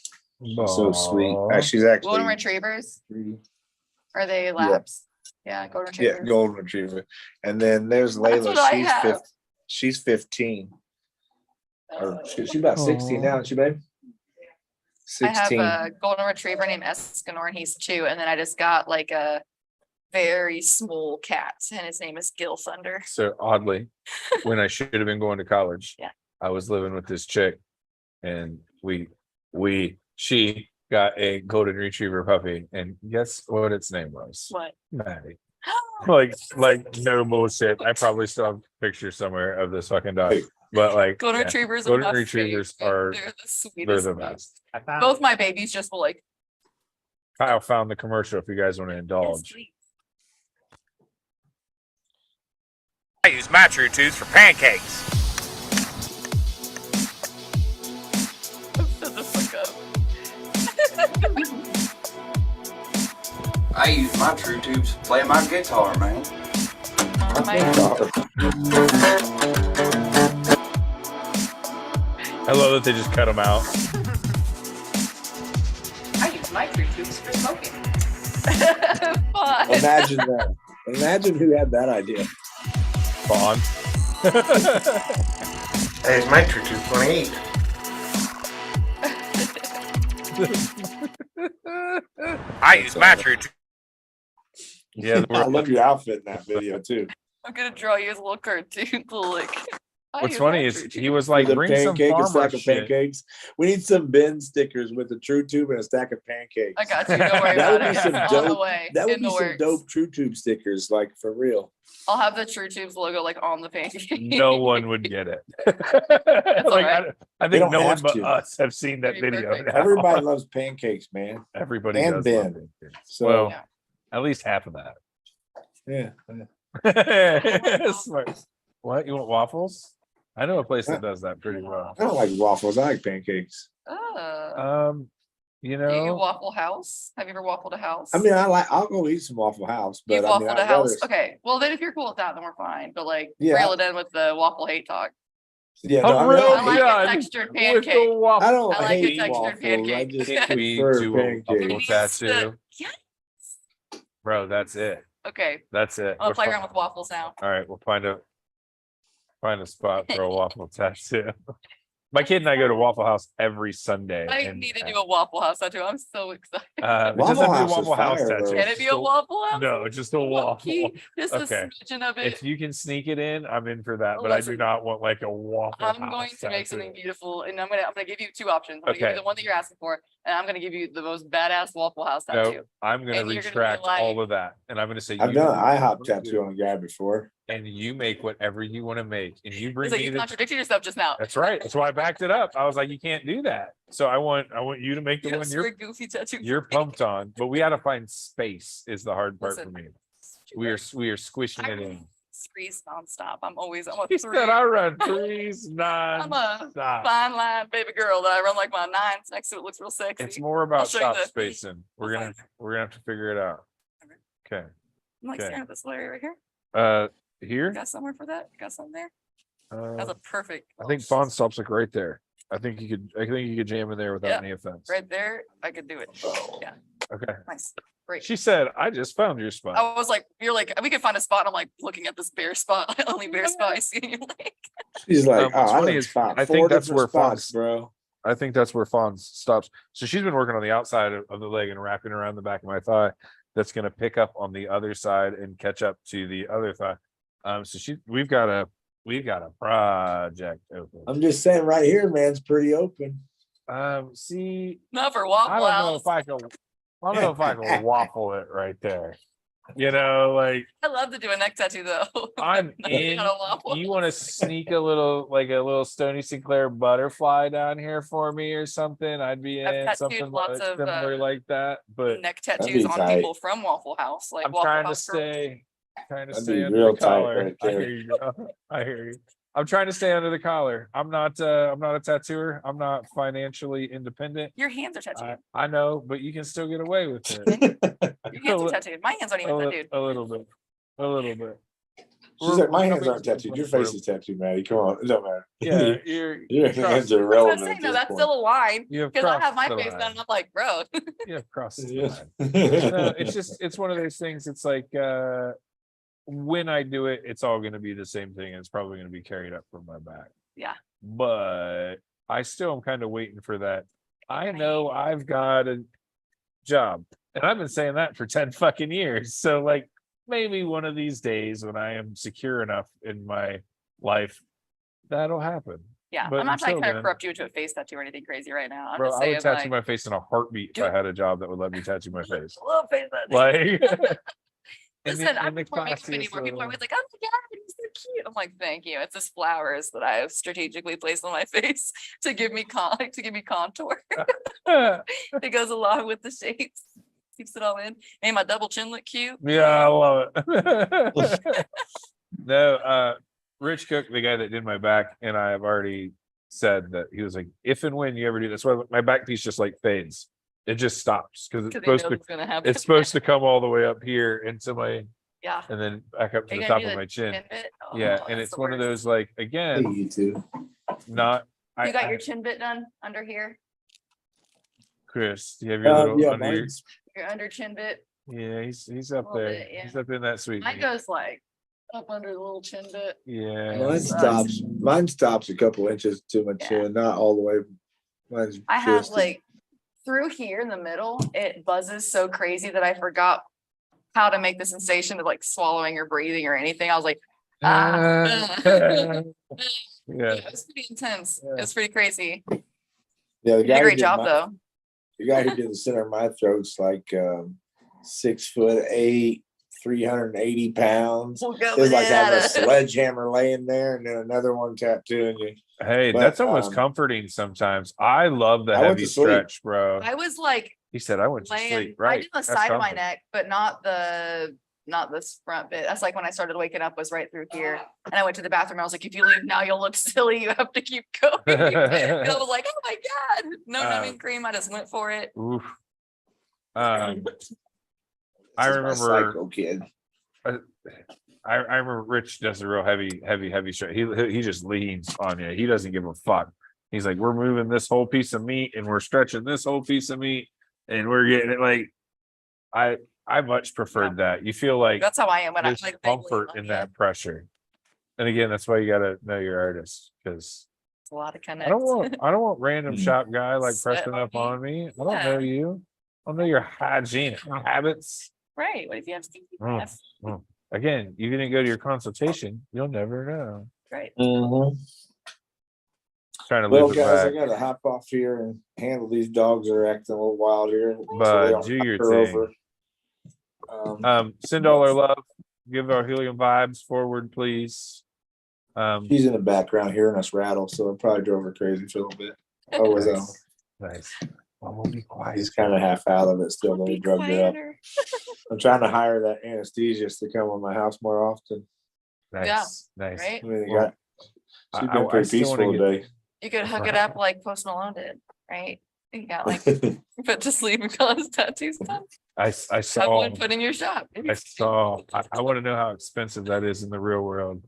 So sweet. Aw. She's actually Golden retrievers? 3. Are they labs? Yeah, golden Yeah, retrievers. golden retriever. And then there's That's Layla. what I have. She's 15. Or Oh. she's about 16 now, isn't she, babe? I have 16. a golden retriever named Escanor and he's 2. And then I just got like a very small cat and his name is Gil Thunder. So oddly, when I should have been going to college, Yeah. I was living with this chick, and she got a golden retriever puppy, and guess what its name was? What? Maddie. Like no bullshit. I probably still have pictures somewhere of this fucking dog, but like Golden yeah, retrievers are golden my retrievers favorite. are They're the they're sweetest. the thing. best. I found Both my babies just will like, Kyle found the commercial if you guys want to yes, indulge. please. I use my True Tubes for pancakes. Shut the fuck up. I use my True Tubes to play my guitar, man. Oh my I love that they just cut them out. I use my True Tubes for smoking. Fun. Imagine that. Imagine who had that idea. Vaughn. I use my True Tubes when I eat. I use my True Tubes. Yeah, I love your outfit in that video too. I'm gonna draw you as a little cartoon. Like, I what's use funny my is True he Tubes. was like, With a bring some pancake, a farmer stack of shit. pancakes. We need some bin stickers with a True Tube and a stack of pancakes. I got you. Don't worry That would about be it. some It's on the dope- way. That would in be the some works. dope True Tube stickers, like for real. I'll have the True Tubes logo like on the pancake. No one would get it. all Like, right. I They think don't no one have but to. us have seen that Pretty video. perfect. now. Everybody loves pancakes, man. Everybody and does Ben. love pancakes. So Well, Yeah. at least half of that. yeah. Smart. What, you want waffles? I know a place that does that pretty well. I don't like waffles. I like pancakes. Oh. You Do you know, Waffle House? Have you ever waffled a house? I mean, I'll go eat some Waffle House, but You've I mean, waffled a I'd house? rather- Okay. Well, then if you're cool with that, then we're fine. But like, Yeah. reel it in with the waffle hate talk. Yeah, no, a I mean, real I like a gun textured with pancake. the waffle. I don't I like a hate textured waffles. I pancake. just Can we prefer do a pancakes. waffle tattoo? Yeah. Bro, that's it. Okay, That's it. I'll We're play fi- around with waffles now. All right, we'll find a spot for a waffle tattoo. My kid and I go to Waffle House every Sunday. I and, need to do a Waffle House tattoo. I'm so excited. it doesn't Waffle have to be a House is Waffle House fire, tattoo. though. Can it be a Waffle House? No, just a Low waffle. key, just a Okay. smidgen of it. If you can sneak it in, I'm in for that. But I do Listen, not want like a waffle. I'm House going to make something tattoo. beautiful, and I'm gonna give you two options. I'm gonna give Okay. you the one that you're asking for, and I'm gonna give you the most badass Waffle House tattoo. No, I'm gonna And you're gonna be retract all like- of that, and I'm gonna say I've you done do an what you IHOP wanna tattoo do, on a guy before. and you make whatever you want to make, and you bring It's like me you the. contradicted yourself just now. That's right. That's why I backed it up. I was like, you can't do that. So I want you to make the You one have you're a goofy tattoo. you're pumped on, but we got to find space is the hard part Listen, for me. We are squishing it in. Threes nonstop. I'm a He three. said I run threes I'm a non-stop. fine line baby girl that I run like my nines next to it. Looks real sexy. It's more about show you stop the- spacing. We're I'll gonna have to figure it out. Okay. I'm like okay. staring at this area right here. Here. You got somewhere for that? You got something there? That's Uh, a perfect. I think Fawn stops like right there. I think you could jam in there without Yeah, any offense. right there. I could do it. Yeah, Okay. nice. Great. She said, I just found your spot. I was like, you're like, we could find a spot. I'm like looking at this bare spot, only bare spot I see in your leg. She's like, What's oh, I funny done is found I think 4 that's different where Fawn- spots, bro. I think that's where Fawn stops. So she's been working on the outside of the leg and wrapping around the back of my thigh. That's going to pick up on the other side and catch up to the other thigh. So we've got a project open. I'm just saying, right here, man's pretty open. See, Not for I Waffle don't know House. if I can waffle it right there. You know, like I love to do a neck tattoo though. I'm Not in. a waffle. You want to sneak a little Stony Sinclair butterfly down here for me or something? I'd be I've in tattooed something lots of, similar like that. But neck That'd tattoos be on tight. people from Waffle House, like I'm Waffle trying to House girls. stay That'd be under real the tight collar. right I there. hear you. I hear you. I'm trying to stay under the collar. I'm not a tattooer. I'm not financially independent. Your hands are tattooed. I know, but you can still get away with it. Your hands are tattooed. My hands aren't even tattooed. A little bit. A little bit. She's like, my hands coming aren't to the tattooed. Your point face is tattooed, Maddie. Come on, it don't matter. Yeah, you're Your crossed- hands are I was irrelevant. gonna say, at no, this that's point. still a line. you have Because I have crossed my the face done, line. and I'm like, bro. You have crossed the Yeah. line. No, it's one of those things. It's like when I do it, it's all going to be the same thing. It's probably going to be carried up from my back. Yeah. But I still am kind of waiting for that. I know I've got a job, and I've been saying that for 10 fucking years. So like maybe one of these days when I am secure enough in my life, that'll happen. Yeah, But I'm not trying until to then- corrupt you into a face tattoo or anything crazy right now. I'm Bro, just I saying, would tattoo like, my face in a heartbeat if do I it. had a job that would let me tattoo my face. I love face tattoo. Like Listen, I'm not makeup anymore. People are always like, "Oh my god, he's so cute." I'm like, "Thank you." It's just flowers that I have strategically placed on my face to give me contour. It goes along with the shapes, keeps it all in. Made my double chin look cute. Yeah, I love it. No, Rich Cook, the guy that did my back, and I have already said that he was like, if and when you ever do that's why my back piece just like fades. It just stops because it's Because he knows supposed to it's gonna happen. it's supposed to come all the way up here into my Yeah. and then back up to Are you the gonna top do of my chin. Chin bit? Oh, Yeah, and that's it's the one of worst. those like Hey, again, you too. not You got I- your chin bit done under here? Chris, do you have your little Yeah, under your, mine's, Your under chin bit? yeah, he's up Little there. bit, yeah. He's up in that sweet. Mine meat. goes like up under the little chin bit. Yeah. mine sucks. stops. Mine stops a couple inches to my Yeah. chin, not all the way. Mine's I have just- like through here in the middle, it buzzes so crazy that I forgot how to make the sensation of like swallowing or breathing or anything. I was like, Yeah. it was pretty intense. Yeah. It was pretty crazy. Yeah, the You did guy a who great did job my- though. The guy who did the center of my throat's like 6'8", 380 pounds. We'll go It's with like having a that. sledgehammer laying there and then another one tattooing you. Hey, But, that's almost um, comforting sometimes. I love the I went heavy to sleep. stretch, bro. I was like He said I went to laying, sleep. I Right. did the That's side of my comfort. neck, but not this front bit. That's like when I started waking up was right through here. And I went to the bathroom. I was like, if you leave now, you'll look silly. You have to keep going. And I was like, oh my God, no numbing cream. I just went for it. Oof. This I is my remember psycho kid. I remember Rich does a real heavy stretch. He just leans on you. He doesn't give a fuck. He's like, we're moving this whole piece of meat and we're stretching this whole piece of meat and we're getting it like I I much preferred that. You feel like That's how I am when I'm there's like vaguely comfort like in it. that pressure. And again, that's why you gotta know your artist, because It's a lot of I connect. don't want random Mm. shop guy like Sweat pressing on up me. on me. I don't Yeah. know you. I don't know your hygiene habits. Right. What if you have stinky Oh. breath? Again, you didn't go to your consultation. You'll never know. Right. Trying to Well, loop it guys, I back, gotta hop off here and handle these dogs that are acting a little wild here. So they but don't do knock your her thing. Send yeah. all our love. Give our helium vibes forward, please. She's in the background hearing us rattle, so it probably drove her crazy for a little bit. Oh, was Nice. Well, we'll be quiet. She's kind of half out of it still, though. Be We drugged her up. quieter. I'm trying to hire that anesthesiast to come to my house more often. Nice. Right. I mean, Well, she's I been pretty still wanna peaceful get- today. You could hook it up like Post Malone did, right? You got like put to sleep and call his tattoos done. I Have saw. one put in your shop. I want to know how expensive that is in the real world.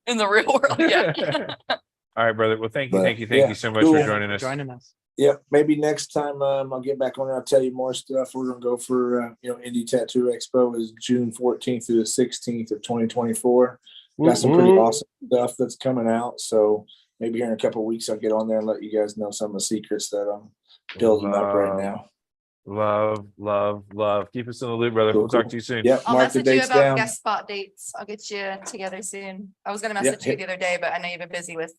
In the real world, yeah. All right, brother. Well, thank you, But, thank you yeah, so much cool. for Yeah, joining for us. joining us. Yep, maybe next time I'll get back on there. I'll tell you more stuff. We're gonna go for Indie Tattoo Expo is June 14th through the 16th of 2024. Got some pretty awesome stuff that's coming out. So maybe here in a couple of weeks I'll get on there and let you guys know some of the secrets that I'm building up right now. Love. Keep us in the loop, brother. Cool, We'll talk cool. to you soon. Yep, I'll mark the message you dates about down. guest spot dates. I'll get you together soon. I was gonna Yeah, message you hit- the other day, but I know you've been busy with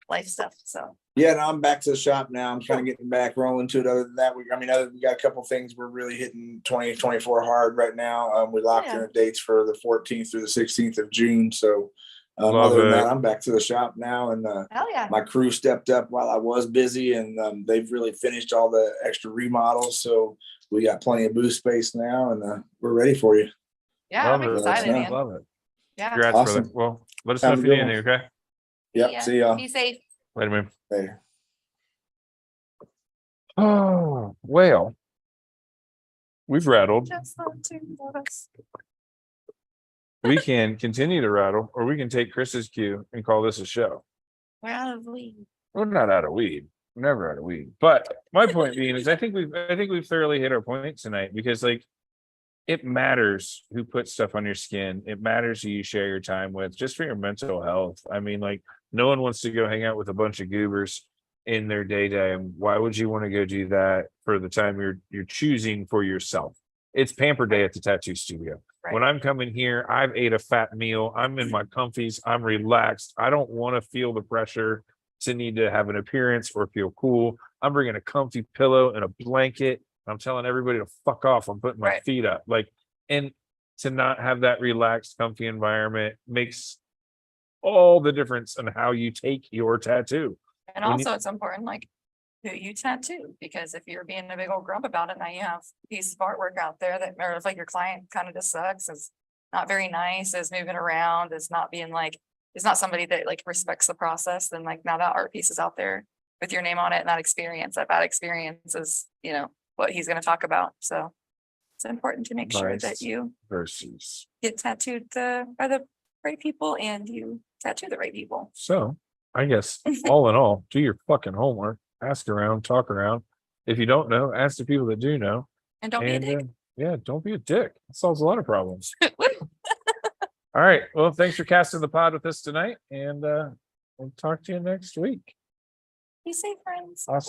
life stuff, so. Yeah, no, I'm back to the shop now. I'm kind of getting back rolling to it. Other than that, we got a couple things we're really hitting 2024 hard right now. We locked in Yeah. the dates for the 14th through the 16th of June. So Love other than it. that, I'm back to the shop now, and Hell yeah. my crew stepped up while I was busy, and they've really finished all the extra remodels. So we got plenty of booth space now, and we're ready for you. Yeah, I'm Love it. excited, man. Love it. Yeah. Congrats, Awesome. brother. Well, let us know Have if a you good need anything, okay? Yep. ya. See y'all Be safe. Later, man. later. Oh, well. We've rattled. Just the two of us. We can continue to rattle, or we can take Chris's cue and call this a show. We're out of lead. We're not out of weed. We're never out of weed. But my point being is I think we've thoroughly hit our points tonight, because like it matters who puts stuff on your skin. It matters who you share your time with, just for your mental health. I mean, like, no one wants to go hang out with a bunch of goobers in their daytime. Why would you want to go do that for the time you're choosing for yourself? It's pamper day at the tattoo studio. Right. When I'm coming here, I've ate a fat meal. I'm in my comfies. I'm relaxed. I don't want to feel the pressure to need to have an appearance or feel cool. I'm bringing a comfy pillow and a blanket. I'm telling everybody to fuck off. I'm putting my Right. feet up. Like, and to not have that relaxed, comfy environment makes all the difference in how you take your tattoo. And When you- also it's important, like, who you tattoo, because if you're being a big old grump about it, now you have a piece of artwork out there that, or if like your client kind of just sucks, is not very nice, is moving around, is not being like, is not somebody that like respects the process, then like now that art piece is out there with your name on it, and that bad experience is, what he's gonna talk about. So it's important to make sure that Nice. you Versus. get tattooed by the right people and you tattoo the right people. So I guess all in all, do your fucking homework, ask around, talk around. If you don't know, ask the people that do know. And don't be a dick. Yeah, don't be a dick. It solves a lot of problems. All right. Well, thanks for casting the pod with us tonight, and we'll talk to you next week. Be safe, friends. Awesome.